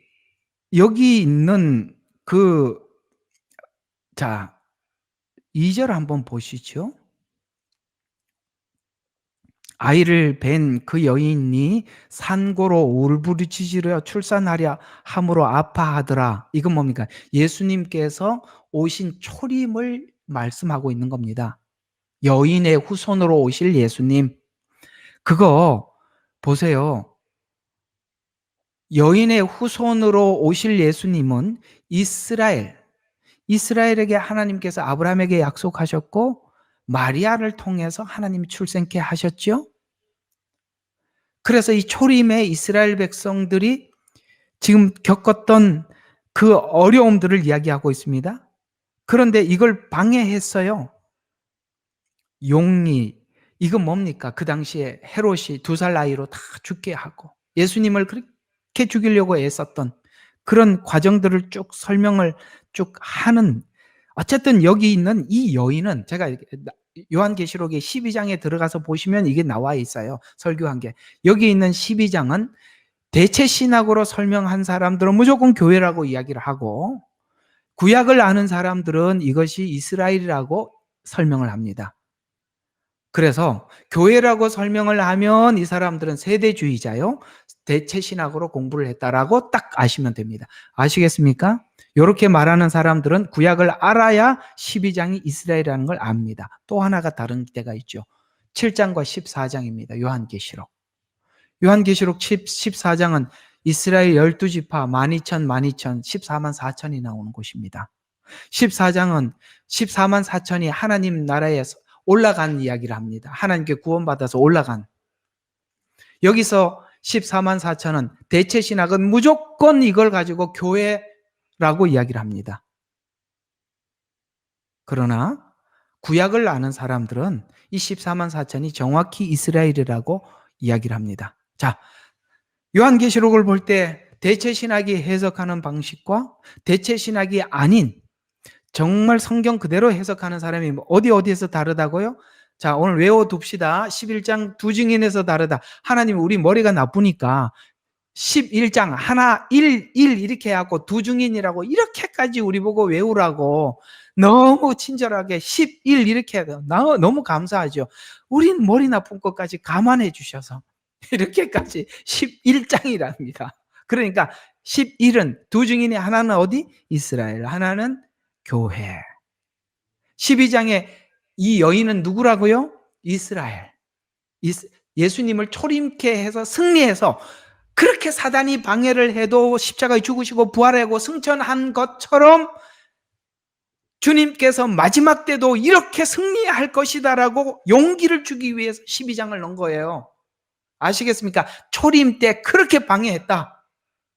있는 자, 2절 한번 보시죠. 아이를 뵌 그 여인이 산고로 울부짖으려 출산하려 함으로 아파하더라. 이건 뭡니까? 예수님께서 오신 초림을 말씀하고 있는 겁니다. 여인의 후손으로 오실 예수님. 그거 보세요. 여인의 후손으로 오실 예수님은 이스라엘에게 하나님께서 아브라함에게 약속하셨고 마리아를 통해서 하나님이 출생케 하셨죠. 그래서 이 초림의 이스라엘 백성들이 지금 겪었던 그 어려움들을 이야기하고 있습니다. 그런데 이걸 방해했어요. 용리. 이건 뭡니까? 그 당시에 헤롯이 2살 나이로 다 죽게 하고 예수님을 그렇게 죽이려고 애썼던 그런 과정들을 쭉 설명을 쭉 하는, 어쨌든 여기 있는 이 여인은, 제가 요한계시록의 12장에 들어가서 보시면 이게 나와 있어요. 설교한 게. 여기 있는 12장은 대체 신학으로 설명한 사람들은 무조건 교회라고 이야기를 하고, 구약을 아는 사람들은 이것이 이스라엘이라고 설명을 합니다. 그래서 교회라고 설명을 하면 이 사람들은 세대주의자요, 대체 신학으로 공부를 했다라고 딱 아시면 됩니다. 아시겠습니까? 이렇게 말하는 사람들은 구약을 알아야 12장이 이스라엘이라는 걸 압니다. 또 하나가 다른 때가 있죠. 7장과 14장입니다. 요한계시록 14장은 이스라엘 12지파 12,000, 14만 4천이 나오는 곳입니다. 14장은 14만 4천이 하나님 나라에 올라간 이야기를 합니다. 하나님께 구원받아서 올라간. 여기서 14만 4천은 대체 신학은 무조건 이걸 가지고 교회라고 이야기를 합니다. 그러나 구약을 아는 사람들은 이 14만 4천이 정확히 이스라엘이라고 이야기를 합니다. 자, 요한계시록을 볼 때 대체 신학이 해석하는 방식과 대체 신학이 아닌 정말 성경 그대로 해석하는 사람이 어디에서 다르다고요? 자, 오늘 외워둡시다. 11장 두 증인에서 다르다. 하나님 우리 머리가 나쁘니까 11장 하나 1 이렇게 해갖고 두 증인이라고 이렇게까지 우리 보고 외우라고 너무 친절하게 11 이렇게 해요. 너무 감사하죠. 우린 머리 나쁜 것까지 감안해 주셔서 이렇게까지 11장이랍니다. 그러니까 11은 두 증인이 하나는 어디? 이스라엘, 하나는 교회. 12장에 이 여인은 누구라고요? 이스라엘. 예수님을 초림케 해서 승리해서, 그렇게 사단이 방해를 해도 십자가에 죽으시고 부활하고 승천한 것처럼 주님께서 마지막 때도 이렇게 승리할 것이다라고 용기를 주기 위해서 12장을 넣은 거예요. 아시겠습니까? 초림 때 그렇게 방해했다.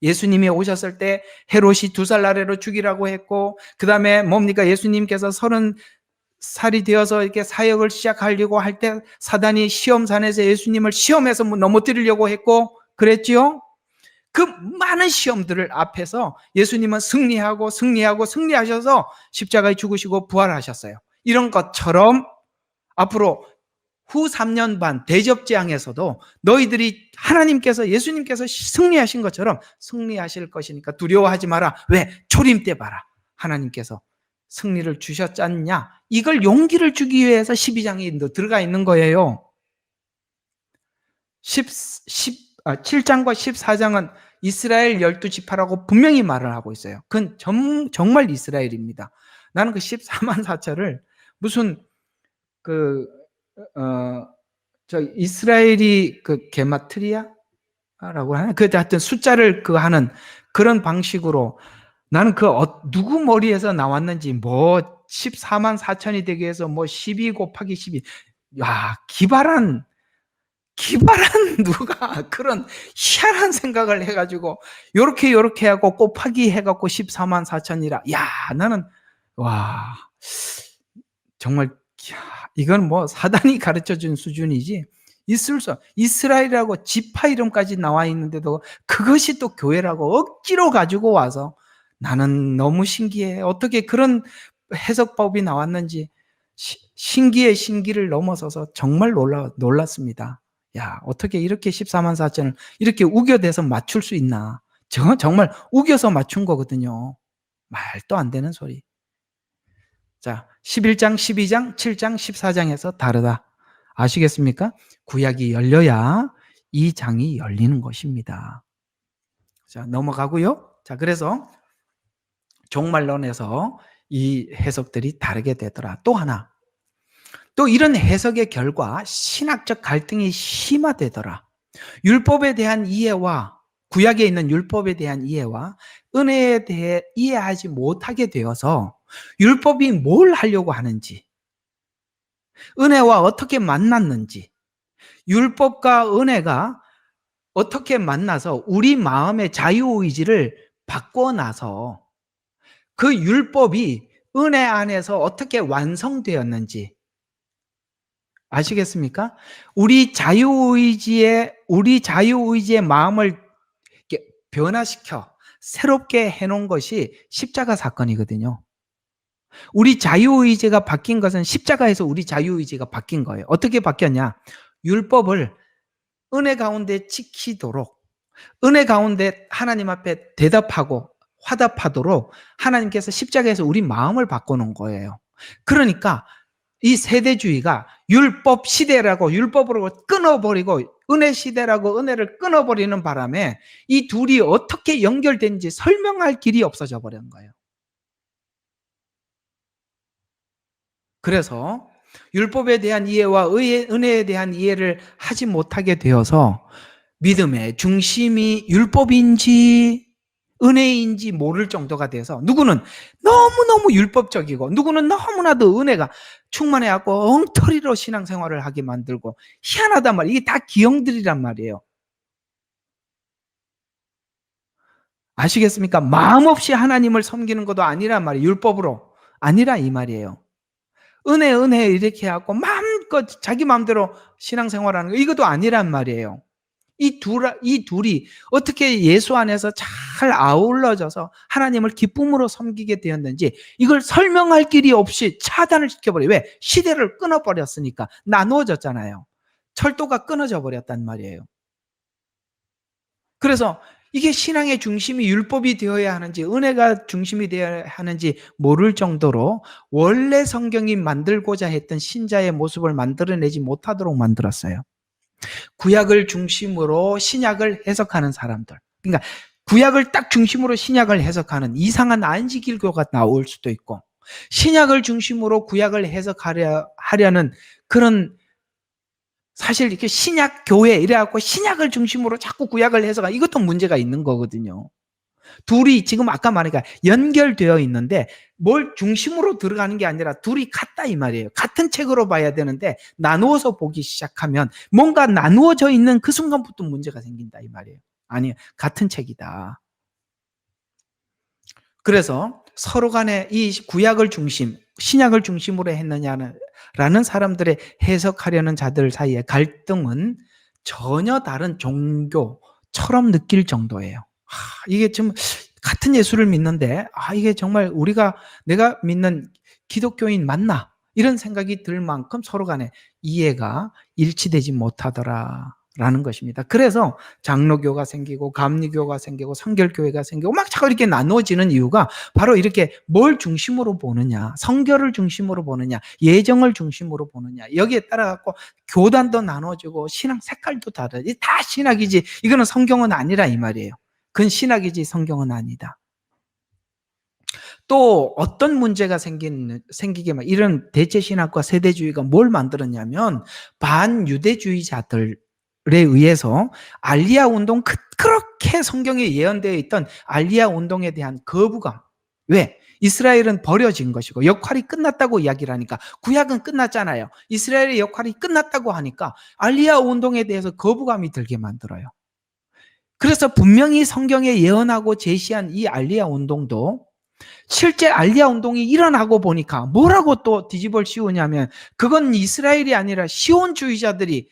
예수님이 오셨을 때 헤롯이 2살 나래로 죽이라고 했고, 그 다음에 뭡니까? 예수님께서 30살이 되어서 이렇게 사역을 시작하려고 할 때 사단이 시험산에서 예수님을 시험해서 넘어뜨리려고 했고, 그랬지요? 그 많은 시험들을 앞에서 예수님은 승리하셔서 십자가에 죽으시고 부활하셨어요. 이런 것처럼 앞으로 후 3년 반 대접재앙에서도 너희들이 하나님께서 예수님께서 승리하신 것처럼 승리하실 것이니까 두려워하지 마라. 왜? 초림 때 봐라. 하나님께서 승리를 주셨지 않냐? 이걸 용기를 주기 위해서 12장이 들어가 있는 거예요. 7장과 14장은 이스라엘 12지파라고 분명히 말을 하고 있어요. 그건 정말 이스라엘입니다. 나는 그 14만 4천을 무슨 이스라엘이 그 게마트리아라고 하나? 그 하여튼 숫자를 하는 그런 방식으로 나는 누구 머리에서 나왔는지 14만 4천이 되기 위해서 12 곱하기 12. 야, 기발한 누가 그런 희한한 생각을 해가지고 요렇게 하고 곱하기 해갖고 14만 4천이라. 야, 나는 와 정말 이건 사단이 가르쳐준 수준이지 있을 수. 이스라엘이라고 지파 이름까지 나와 있는데도 그것이 또 교회라고 억지로 가지고 와서 나는 너무 신기해. 어떻게 그런 해석법이 나왔는지 신기의 신기를 넘어서서 정말 놀랐습니다. 야, 어떻게 이렇게 14만 4천을 이렇게 우겨대서 맞출 수 있나. 정말 우겨서 맞춘 거거든요. 말도 안 되는 소리. 자, 11장, 12장, 7장, 14장에서 다르다. 아시겠습니까? 구약이 열려야 이 장이 열리는 것입니다. 자, 넘어가고요. 자, 그래서 종말론에서 이 해석들이 다르게 되더라. 또 하나. 또 이런 해석의 결과 신학적 갈등이 심화되더라. 율법에 대한 이해와 구약에 있는 율법에 대한 이해와 은혜에 대해 이해하지 못하게 되어서 율법이 뭘 하려고 하는지, 은혜와 어떻게 만났는지, 율법과 은혜가 어떻게 만나서 우리 마음의 자유의지를 바꿔놔서 그 율법이 은혜 안에서 어떻게 완성되었는지 아시겠습니까? 우리 자유의지의 마음을 이렇게 변화시켜 새롭게 해놓은 것이 십자가 사건이거든요. 우리 자유의지가 바뀐 것은 십자가에서 우리 자유의지가 바뀐 거예요. 어떻게 바뀌었냐? 율법을 은혜 가운데 지키도록, 은혜 가운데 하나님 앞에 대답하고 화답하도록 하나님께서 십자가에서 우리 마음을 바꿔놓은 거예요. 그러니까 이 세대주의가 율법 시대라고 율법으로 끊어버리고 은혜 시대라고 은혜를 끊어버리는 바람에 이 둘이 어떻게 연결된지 설명할 길이 없어져 버린 거예요. 그래서 율법에 대한 이해와 은혜에 대한 이해를 하지 못하게 되어서 믿음의 중심이 율법인지 은혜인지 모를 정도가 돼서 누구는 너무너무 율법적이고 누구는 너무나도 은혜가 충만해갖고 엉터리로 신앙생활을 하게 만들고 희한하단 말이에요. 이게 다 기형들이란 말이에요. 아시겠습니까? 마음 없이 하나님을 섬기는 것도 아니란 말이에요. 율법으로 아니라 이 말이에요. 은혜 이렇게 하고 마음껏 자기 마음대로 신앙생활하는 거 이것도 아니란 말이에요. 이 둘이 어떻게 예수 안에서 잘 아울러져서 하나님을 기쁨으로 섬기게 되었는지 이걸 설명할 길이 없이 차단을 시켜버려요. 왜? 시대를 끊어버렸으니까. 나누어졌잖아요. 철도가 끊어져 버렸단 말이에요. 그래서 이게 신앙의 중심이 율법이 되어야 하는지 은혜가 중심이 되어야 하는지 모를 정도로 원래 성경이 만들고자 했던 신자의 모습을 만들어내지 못하도록 만들었어요. 구약을 중심으로 신약을 해석하는 사람들. 그러니까 구약을 딱 중심으로 신약을 해석하는 이상한 안식일교가 나올 수도 있고 신약을 중심으로 구약을 해석하려는 그런 사실 이렇게 신약 교회 이래갖고 신약을 중심으로 자꾸 구약을 해석하는 이것도 문제가 있는 거거든요. 둘이 지금 아까 말하니까 연결되어 있는데 뭘 중심으로 들어가는 게 아니라 둘이 같다 이 말이에요. 같은 책으로 봐야 되는데 나누어서 보기 시작하면 뭔가 나누어져 있는 그 순간부터 문제가 생긴다 이 말이에요. 아니, 같은 책이다. 그래서 서로 간에 이 구약을 중심, 신약을 중심으로 했느냐라는 사람들의 해석하려는 자들 사이의 갈등은 전혀 다른 종교처럼 느낄 정도예요. 이게 좀 같은 예수를 믿는데 이게 정말 내가 믿는 기독교인 맞나? 이런 생각이 들 만큼 서로 간에 이해가 일치되지 못하더라라는 것입니다. 그래서 장로교가 생기고 감리교가 생기고 성결교회가 생기고 막 자꾸 이렇게 나누어지는 이유가 바로 이렇게 뭘 중심으로 보느냐, 성결을 중심으로 보느냐, 예정을 중심으로 보느냐, 여기에 따라 갖고 교단도 나눠지고 신앙 색깔도 다르지. 다 신학이지 이거는 성경은 아니라 이 말이에요. 그건 신학이지 성경은 아니다. 또 어떤 문제가 생기게 막 이런 대체신학과 세대주의가 뭘 만들었냐면 반유대주의자들에 의해서 알리아 운동, 그렇게 성경에 예언되어 있던 알리아 운동에 대한 거부감. 왜? 이스라엘은 버려진 것이고 역할이 끝났다고 이야기를 하니까, 구약은 끝났잖아요. 이스라엘의 역할이 끝났다고 하니까 알리아 운동에 대해서 거부감이 들게 만들어요. 그래서 분명히 성경에 예언하고 제시한 이 알리아 운동도 실제 알리아 운동이 일어나고 보니까 뭐라고 또 뒤집어 씌우냐면, 그건 이스라엘이 아니라 시온주의자들이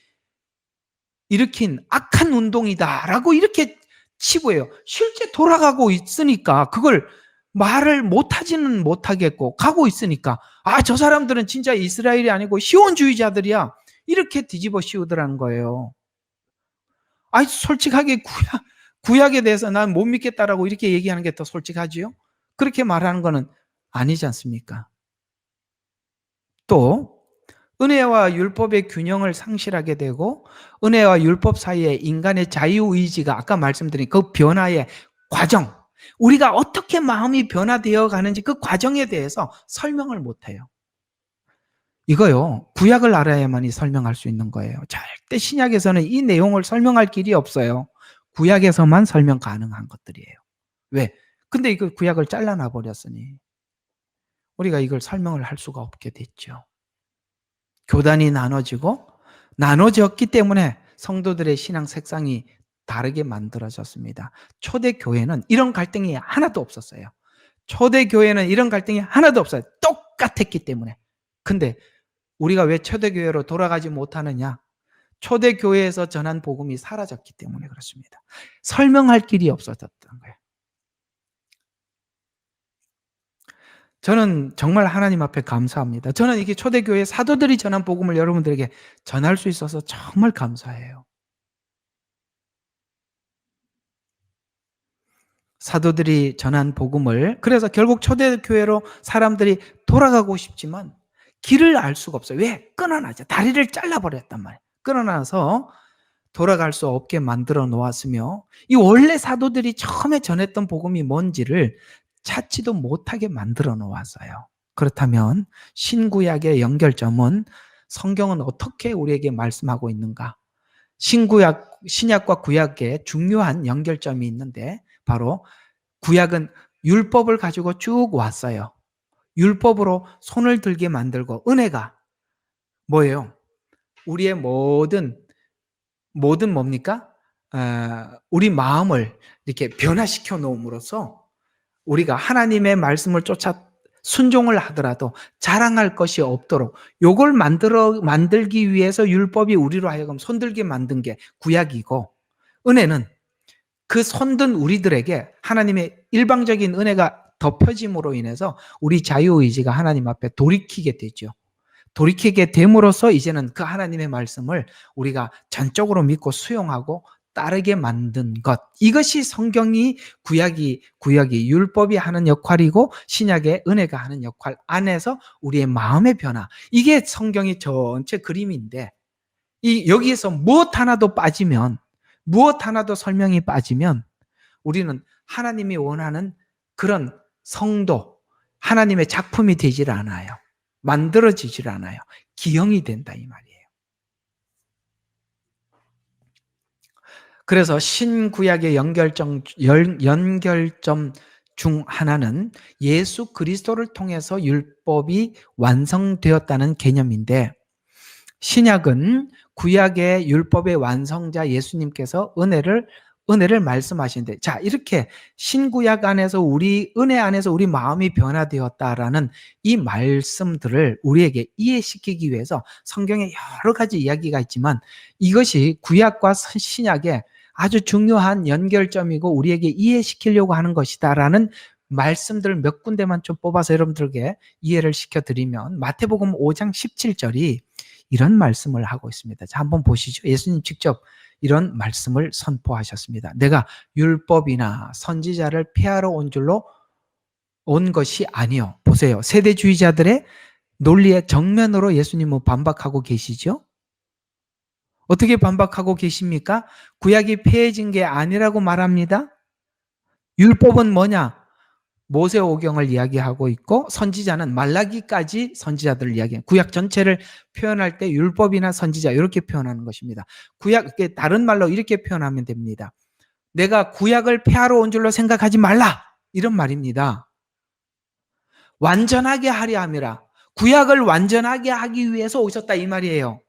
일으킨 악한 운동이다라고 이렇게 치부해요. 실제 돌아가고 있으니까 그걸 말을 못하지는 못하겠고 가고 있으니까, 아, 저 사람들은 진짜 이스라엘이 아니고 시온주의자들이야, 이렇게 뒤집어 씌우더라는 거예요. 아니, 솔직하게 구약에 대해서 난 못 믿겠다라고 이렇게 얘기하는 게 더 솔직하지요? 그렇게 말하는 거는 아니지 않습니까? 또 은혜와 율법의 균형을 상실하게 되고, 은혜와 율법 사이에 인간의 자유의지가, 아까 말씀드린 그 변화의 과정, 우리가 어떻게 마음이 변화되어 가는지 그 과정에 대해서 설명을 못해요. 이거요, 구약을 알아야만이 설명할 수 있는 거예요. 절대 신약에서는 이 내용을 설명할 길이 없어요. 구약에서만 설명 가능한 것들이에요. 왜? 근데 이거 구약을 잘라놔 버렸으니 우리가 이걸 설명을 할 수가 없게 됐죠. 교단이 나눠졌기 때문에 성도들의 신앙 색상이 다르게 만들어졌습니다. 초대교회는 이런 갈등이 하나도 없었어요. 초대교회는 이런 갈등이 하나도 없어요. 똑같았기 때문에. 근데 우리가 왜 초대교회로 돌아가지 못하느냐? 초대교회에서 전한 복음이 사라졌기 때문에 그렇습니다. 설명할 길이 없어졌던 거예요. 저는 정말 하나님 앞에 감사합니다. 저는 이게 초대교회 사도들이 전한 복음을 여러분들에게 전할 수 있어서 정말 감사해요. 사도들이 전한 복음을, 그래서 결국 초대교회로 사람들이 돌아가고 싶지만 길을 알 수가 없어요. 왜? 끊어나죠. 다리를 잘라버렸단 말이에요. 끊어나서 돌아갈 수 없게 만들어 놓았으며, 이 원래 사도들이 처음에 전했던 복음이 뭔지를 찾지도 못하게 만들어 놓았어요. 그렇다면 신구약의 연결점은, 성경은 어떻게 우리에게 말씀하고 있는가? 신약과 구약의 중요한 연결점이 있는데, 바로 구약은 율법을 가지고 쭉 왔어요. 율법으로 손을 들게 만들고, 은혜가 뭐예요? 우리의 모든 뭡니까? 우리 마음을 이렇게 변화시켜 놓음으로써 우리가 하나님의 말씀을 쫓아 순종을 하더라도 자랑할 것이 없도록, 요걸 만들기 위해서 율법이 우리로 하여금 손들게 만든 게 구약이고, 은혜는 그 손든 우리들에게 하나님의 일방적인 은혜가 덮여짐으로 인해서 우리 자유의지가 하나님 앞에 돌이키게 되죠. 돌이키게 됨으로써 이제는 그 하나님의 말씀을 우리가 전적으로 믿고 수용하고 따르게 만든 것. 이것이 성경이, 구약이 율법이 하는 역할이고 신약의 은혜가 하는 역할 안에서 우리의 마음의 변화. 이게 성경의 전체 그림인데, 여기에서 무엇 하나도 빠지면, 무엇 하나도 설명이 빠지면 우리는 하나님이 원하는 그런 성도, 하나님의 작품이 되질 않아요. 만들어지질 않아요. 기형이 된다 이 말이에요. 그래서 신구약의 연결점 중 하나는 예수 그리스도를 통해서 율법이 완성되었다는 개념인데, 신약은 구약의 율법의 완성자 예수님께서 은혜를 말씀하시는데, 자, 이렇게 신구약 안에서 은혜 안에서 우리 마음이 변화되었다라는 이 말씀들을 우리에게 이해시키기 위해서 성경에 여러 가지 이야기가 있지만, 이것이 구약과 신약의 아주 중요한 연결점이고 우리에게 이해시키려고 하는 것이다라는 말씀들 몇 군데만 좀 뽑아서 여러분들에게 이해를 시켜드리면 마태복음 5장 17절이 이런 말씀을 하고 있습니다. 자, 한번 보시죠. 예수님 직접 이런 말씀을 선포하셨습니다. 내가 율법이나 선지자를 폐하러 온 줄로 온 것이 아니요. 보세요. 세대주의자들의 논리의 정면으로 예수님은 반박하고 계시죠? 어떻게 반박하고 계십니까? 구약이 폐해진 게 아니라고 말합니다. 율법은 뭐냐? 모세오경을 이야기하고 있고 선지자는 말라기까지 선지자들을 이야기해요. 구약 전체를 표현할 때 율법이나 선지자 이렇게 표현하는 것입니다. 구약, 다른 말로 이렇게 표현하면 됩니다. 내가 구약을 폐하러 온 줄로 생각하지 말라 이런 말입니다. 완전하게 하려 함이라. 구약을 완전하게 하기 위해서 오셨다 이 말이에요.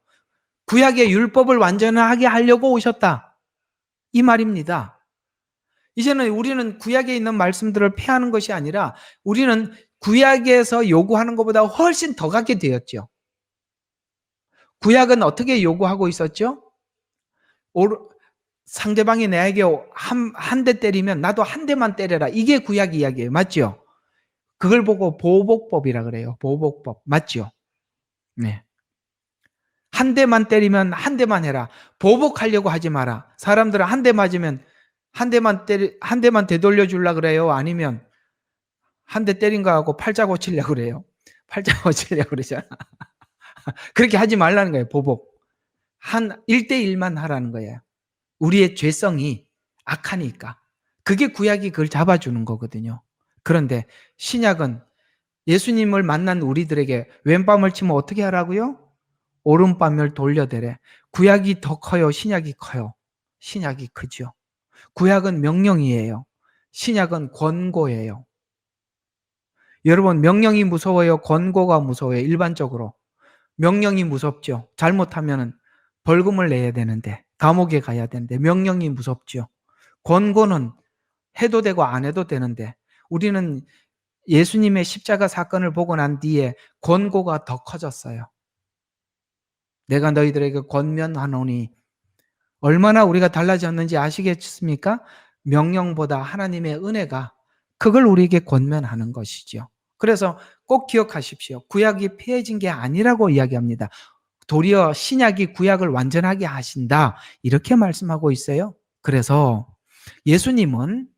구약의 율법을 완전하게 하려고 오셨다 이 말입니다. 이제는 우리는 구약에 있는 말씀들을 폐하는 것이 아니라 우리는 구약에서 요구하는 것보다 훨씬 더 갖게 되었죠. 구약은 어떻게 요구하고 있었죠? 상대방이 나에게 한 대 때리면 나도 한 대만 때려라. 이게 구약 이야기예요. 맞죠? 그걸 보고 보복법이라 그래요. 보복법. 맞죠? 네. 한 대만 때리면 한 대만 해라. 보복하려고 하지 마라. 사람들은 한 대 맞으면 한 대만 되돌려 주려고 그래요? 아니면 한 대 때린 거하고 팔자 고치려고 그래요? 팔자 고치려고 그러잖아. 그렇게 하지 말라는 거예요. 보복. 1대1만 하라는 거예요. 우리의 죄성이 악하니까. 그게 구약이 그걸 잡아주는 거거든요. 그런데 신약은 예수님을 만난 우리들에게 왼밤을 치면 어떻게 하라고요? 오른밤을 돌려대래. 구약이 더 커요? 신약이 커요? 신약이 크죠. 구약은 명령이에요. 신약은 권고예요. 여러분, 명령이 무서워요? 권고가 무서워요? 일반적으로. 명령이 무섭죠. 잘못하면 벌금을 내야 되는데, 감옥에 가야 되는데, 명령이 무섭죠. 권고는 해도 되고 안 해도 되는데, 우리는 예수님의 십자가 사건을 보고 난 뒤에 권고가 더 커졌어요. 내가 너희들에게 권면하노니, 얼마나 우리가 달라졌는지 아시겠습니까? 명령보다 하나님의 은혜가 그걸 우리에게 권면하는 것이죠. 그래서 꼭 기억하십시오. 구약이 폐해진 게 아니라고 이야기합니다. 도리어 신약이 구약을 완전하게 하신다. 이렇게 말씀하고 있어요. 그래서 예수님은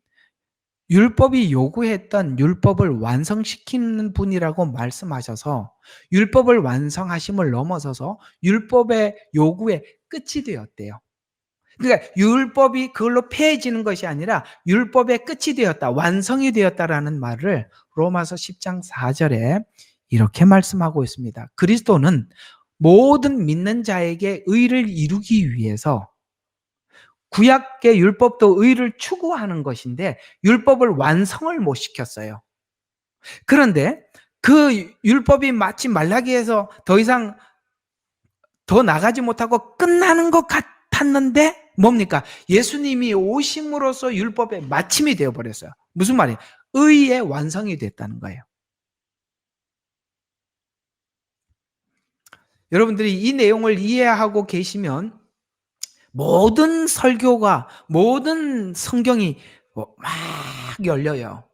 율법이 요구했던 율법을 완성시키는 분이라고 말씀하셔서 율법을 완성하심을 넘어서서 율법의 요구에 끝이 되었대요. 그러니까 율법이 그걸로 폐해지는 것이 아니라 율법의 끝이 되었다, 완성이 되었다라는 말을 로마서 10장 4절에 이렇게 말씀하고 있습니다. 그리스도는 모든 믿는 자에게 의를 이루기 위해서 구약의 율법도 의를 추구하는 것인데 율법을 완성을 못 시켰어요. 그런데 그 율법이 마치 말라기에서 더 이상 더 나가지 못하고 끝나는 것 같았는데 뭡니까? 예수님이 오심으로써 율법의 마침이 되어버렸어요. 무슨 말이에요? 의의 완성이 됐다는 거예요. 여러분들이 이 내용을 이해하고 계시면 모든 설교가 모든 성경이 막 열려요.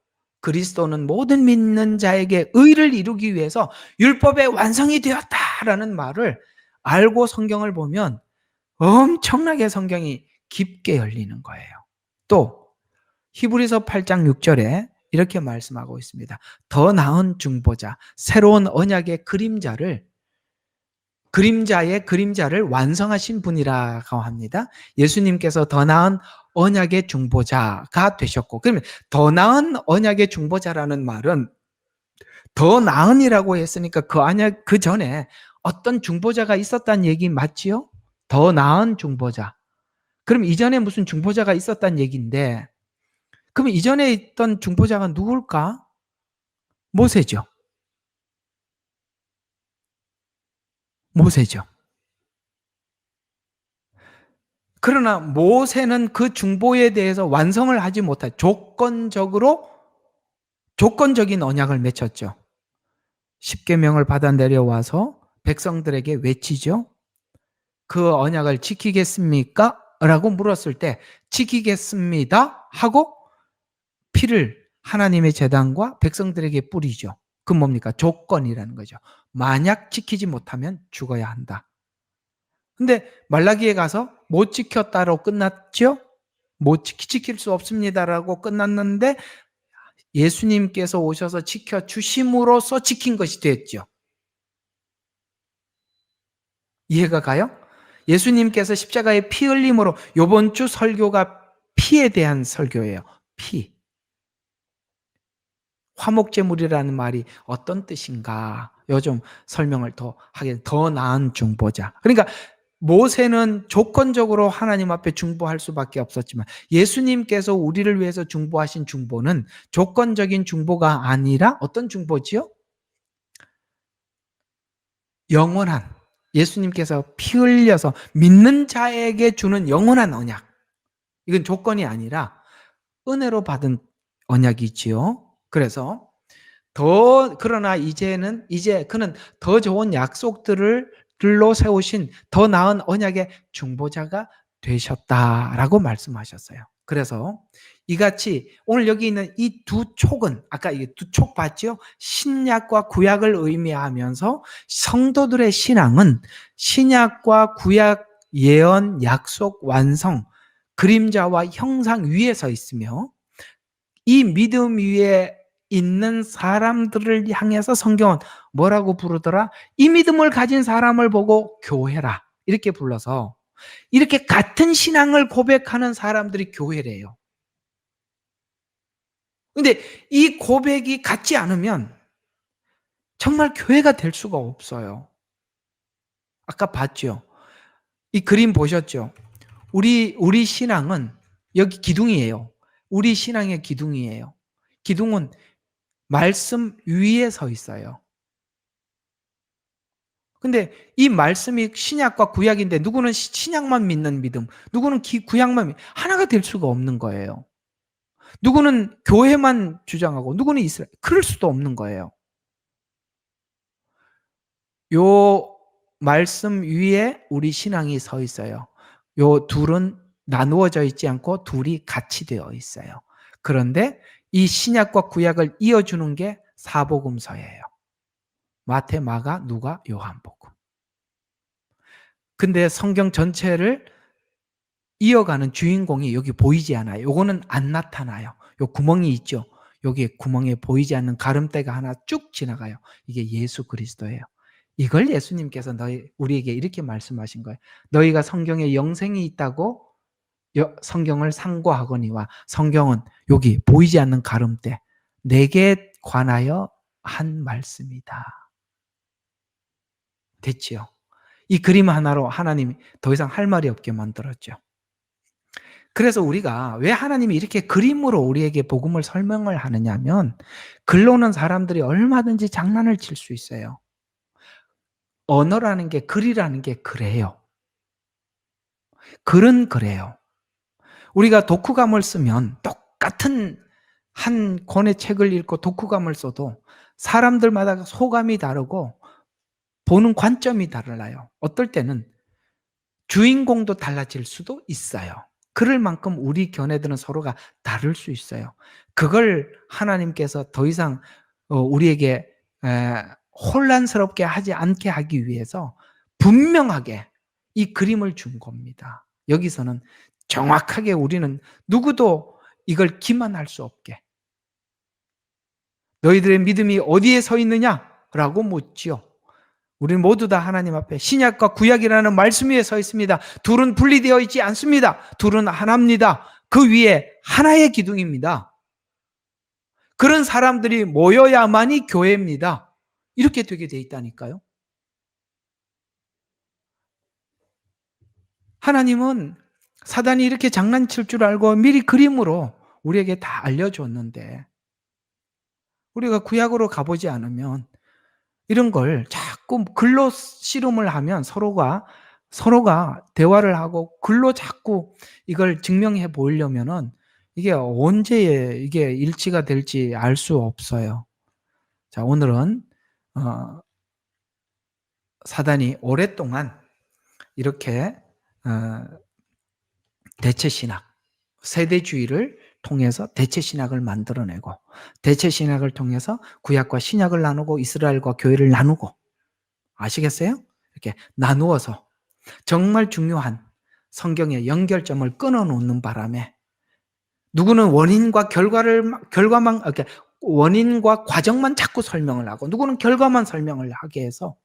그리스도는 모든 믿는 자에게 의를 이루기 위해서 율법의 완성이 되었다라는 말을 알고 성경을 보면 엄청나게 성경이 깊게 열리는 거예요. 또 히브리서 8장 6절에 이렇게 말씀하고 있습니다. 더 나은 중보자, 새로운 언약의 그림자를 완성하신 분이라고 합니다. 예수님께서 더 나은 언약의 중보자가 되셨고, 그러면 더 나은 언약의 중보자라는 말은 더 나은이라고 했으니까 그 전에 어떤 중보자가 있었다는 얘기 맞지요? 더 나은 중보자. 그럼 이전에 무슨 중보자가 있었다는 얘기인데, 그럼 이전에 있던 중보자가 누굴까? 모세죠. 모세죠. 그러나 모세는 그 중보에 대해서 완성을 하지 못한 조건적인 언약을 맺혔죠. 십계명을 받아 내려와서 백성들에게 외치죠. 그 언약을 지키겠습니까? 라고 물었을 때 지키겠습니다 하고 피를 하나님의 제단과 백성들에게 뿌리죠. 그건 뭡니까? 조건이라는 거죠. 만약 지키지 못하면 죽어야 한다. 근데 말라기에 가서 못 지켰다로 끝났죠? 지킬 수 없습니다라고 끝났는데 예수님께서 오셔서 지켜주심으로써 지킨 것이 됐죠. 이해가 가요? 예수님께서 십자가의 피 흘림으로 이번 주 설교가 피에 대한 설교예요. 피. 화목제물이라는 말이 어떤 뜻인가? 요즘 설명을 더 나은 중보자. 그러니까 모세는 조건적으로 하나님 앞에 중보할 수밖에 없었지만 예수님께서 우리를 위해서 중보하신 중보는 조건적인 중보가 아니라 어떤 중보지요? 영원한, 예수님께서 피 흘려서 믿는 자에게 주는 영원한 언약. 이건 조건이 아니라 은혜로 받은 언약이지요. 그래서 그러나 이제 그는 더 좋은 약속들로 세우신 더 나은 언약의 중보자가 되셨다라고 말씀하셨어요. 그래서 이같이 오늘 여기 있는 이 두 촉은 아까 이게 두 촉 봤죠? 신약과 구약을 의미하면서 성도들의 신앙은 신약과 구약 예언, 약속, 완성, 그림자와 형상 위에 서 있으며 이 믿음 위에 있는 사람들을 향해서 성경은 뭐라고 부르더라? 이 믿음을 가진 사람을 보고 교회라. 이렇게 불러서 이렇게 같은 신앙을 고백하는 사람들이 교회래요. 근데 이 고백이 같지 않으면 정말 교회가 될 수가 없어요. 아까 봤죠? 이 그림 보셨죠? 우리 신앙은 여기 기둥이에요. 우리 신앙의 기둥이에요. 기둥은 말씀 위에 서 있어요. 근데 이 말씀이 신약과 구약인데 누구는 신약만 믿는 믿음, 누구는 구약만 하나가 될 수가 없는 거예요. 누구는 교회만 주장하고 누구는 이스라엘. 그럴 수도 없는 거예요. 요 말씀 위에 우리 신앙이 서 있어요. 요 둘은 나누어져 있지 않고 둘이 같이 되어 있어요. 그런데 이 신약과 구약을 이어주는 게 사복음서예요. 마태, 마가, 누가, 요한복음. 근데 성경 전체를 이어가는 주인공이 여기 보이지 않아요. 요거는 안 나타나요. 요 구멍이 있죠. 여기에 구멍에 보이지 않는 가름대가 하나 쭉 지나가요. 이게 예수 그리스도예요. 이걸 예수님께서 우리에게 이렇게 말씀하신 거예요. 너희가 성경에 영생이 있다고 성경을 상고하거니와 성경은 여기 보이지 않는 가름대 내게 관하여 한 말씀이다. 됐지요? 이 그림 하나로 하나님이 더 이상 할 말이 없게 만들었죠. 그래서 우리가 왜 하나님이 이렇게 그림으로 우리에게 복음을 설명을 하느냐면 글로는 사람들이 얼마든지 장난을 칠 수 있어요. 언어라는 게 글이라는 게 그래요. 글은 그래요. 우리가 독후감을 쓰면 똑같은 한 권의 책을 읽고 독후감을 써도 사람들마다 소감이 다르고 보는 관점이 달라요. 어떨 때는 주인공도 달라질 수도 있어요. 그럴 만큼 우리 견해들은 서로가 다를 수 있어요. 그걸 하나님께서 더 이상 우리에게 혼란스럽게 하지 않게 하기 위해서 분명하게 이 그림을 준 겁니다. 여기서는 정확하게 우리는 누구도 이걸 기만할 수 없게 너희들의 믿음이 어디에 서 있느냐라고 묻지요. 우리는 모두 다 하나님 앞에 신약과 구약이라는 말씀 위에 서 있습니다. 둘은 분리되어 있지 않습니다. 둘은 하나입니다. 그 위에 하나의 기둥입니다. 그런 사람들이 모여야만이 교회입니다. 이렇게 되게 돼 있다니까요. 하나님은 사단이 이렇게 장난칠 줄 알고 미리 그림으로 우리에게 다 알려줬는데 우리가 구약으로 가보지 않으면 이런 걸 자꾸 글로 씨름을 하면 서로가 대화를 하고 글로 자꾸 이걸 증명해 보이려면은 이게 언제 이게 일치가 될지 알 수 없어요. 자, 오늘은 어 사단이 오랫동안 이렇게 어 대체 신학, 세대주의를 통해서 대체 신학을 만들어내고 대체 신학을 통해서 구약과 신약을 나누고 이스라엘과 교회를 나누고 아시겠어요? 이렇게 나누어서 정말 중요한 성경의 연결점을 끊어놓는 바람에 누구는 원인과 결과만 이렇게 원인과 과정만 자꾸 설명을 하고 누구는 결과만 설명을 하게 해서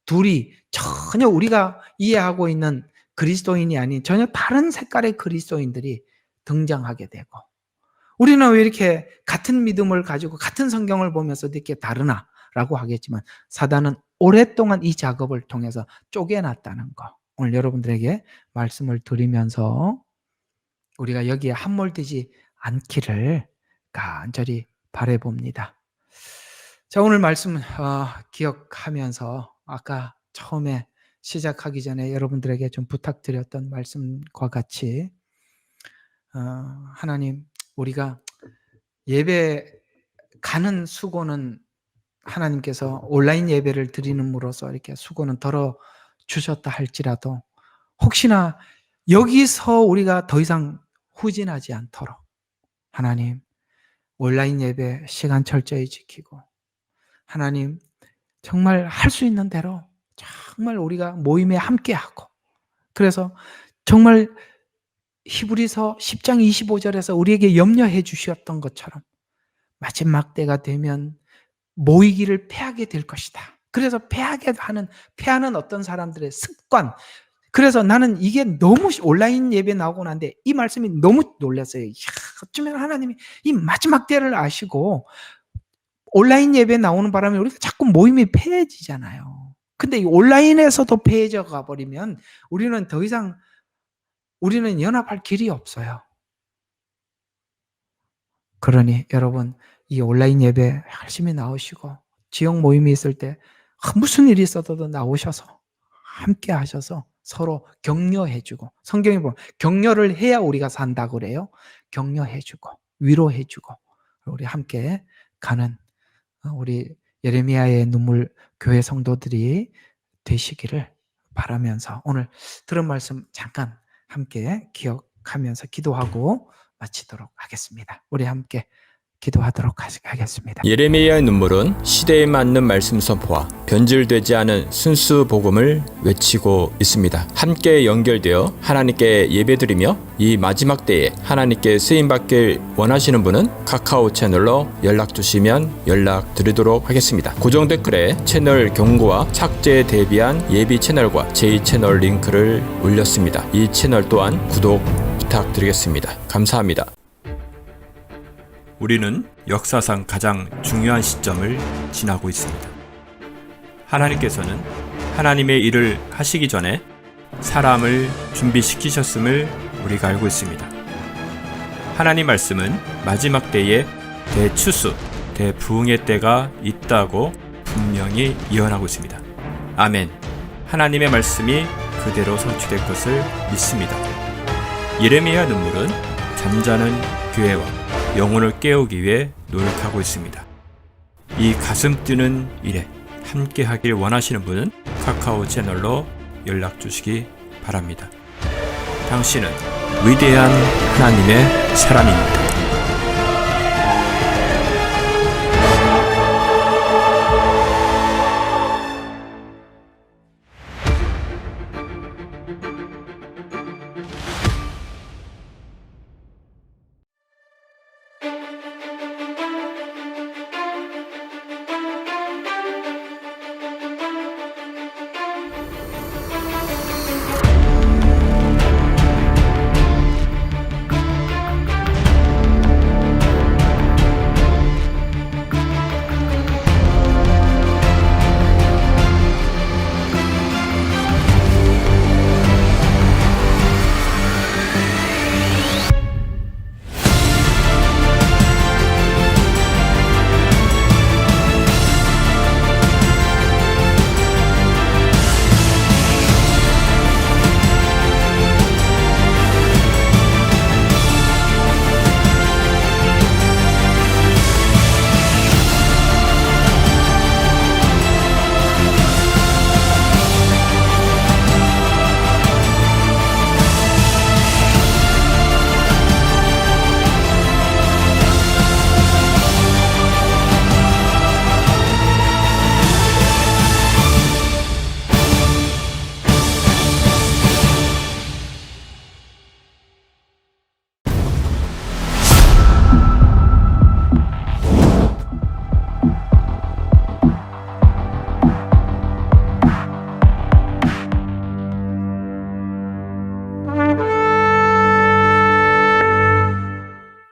둘이 전혀 우리가 이해하고 있는 그리스도인이 아닌 전혀 다른 색깔의 그리스도인들이 등장하게 되고 우리는 왜 이렇게 같은 믿음을 가지고 같은 성경을 보면서 이렇게 다르나? 라고 하겠지만 사단은 오랫동안 이 작업을 통해서 쪼개놨다는 거. 오늘 여러분들에게 말씀을 드리면서 우리가 여기에 함몰되지 않기를 간절히 바라봅니다. 자, 오늘 말씀 기억하면서 아까 처음에 시작하기 전에 여러분들에게 좀 부탁드렸던 말씀과 같이 하나님, 우리가 예배 가는 수고는 하나님께서 온라인 예배를 드리는으로써 이렇게 수고는 덜어 주셨다 할지라도 혹시나 여기서 우리가 더 이상 후진하지 않도록 하나님 온라인 예배 시간 철저히 지키고 하나님 정말 할 수 있는 대로 정말 우리가 모임에 함께하고 그래서 정말 히브리서 10장 25절에서 우리에게 염려해 주셨던 것처럼 마지막 때가 되면 모이기를 패하게 될 것이다. 그래서 패하는 어떤 사람들의 습관. 그래서 나는 이게 너무 온라인 예배 나오고 난데 이 말씀이 너무 놀랐어요. 어쩌면 하나님이 이 마지막 때를 아시고 온라인 예배 나오는 바람에 우리가 자꾸 모임이 패해지잖아요. 근데 이 온라인에서도 패해져 가버리면 우리는 더 이상 연합할 길이 없어요. 그러니 여러분 이 온라인 예배 열심히 나오시고 지역 모임이 있을 때 무슨 일이 있어도 나오셔서 함께 하셔서 서로 격려해주고 성경에 보면 격려를 해야 우리가 산다고 그래요. 격려해주고 위로해주고 우리 함께 가는 우리 예레미야의 눈물 교회 성도들이 되시기를 바라면서 오늘 들은 말씀 잠깐 함께 기억하면서 기도하고 마치도록 하겠습니다. 우리 함께 기도하도록 하겠습니다. 예레미야의 눈물은 시대에 맞는 말씀 선포와 변질되지 않은 순수 복음을 외치고 있습니다. 함께 연결되어 하나님께 예배드리며 이 마지막 때에 하나님께 쓰임받길 원하시는 분은 카카오 채널로 연락 주시면 연락드리도록 하겠습니다. 고정 댓글에 채널 경고와 착제에 대비한 예비 채널과 제2채널 링크를 올렸습니다. 이 채널 또한 구독 부탁드리겠습니다. 감사합니다. 우리는 역사상 가장 중요한 시점을 지나고 있습니다. 하나님께서는 하나님의 일을 하시기 전에 사람을 준비시키셨음을 우리가 알고 있습니다. 하나님 말씀은 마지막 때에 대추수, 대부흥의 때가 있다고 분명히 예언하고 있습니다. 아멘. 하나님의 말씀이 그대로 성취될 것을 믿습니다. 예레미야 눈물은 잠자는 교회와 영혼을 깨우기 위해 노력하고 있습니다. 이 가슴 뛰는 일에 함께 하길 원하시는 분은 카카오 채널로 연락 주시기 바랍니다. 당신은 위대한 하나님의 사람입니다.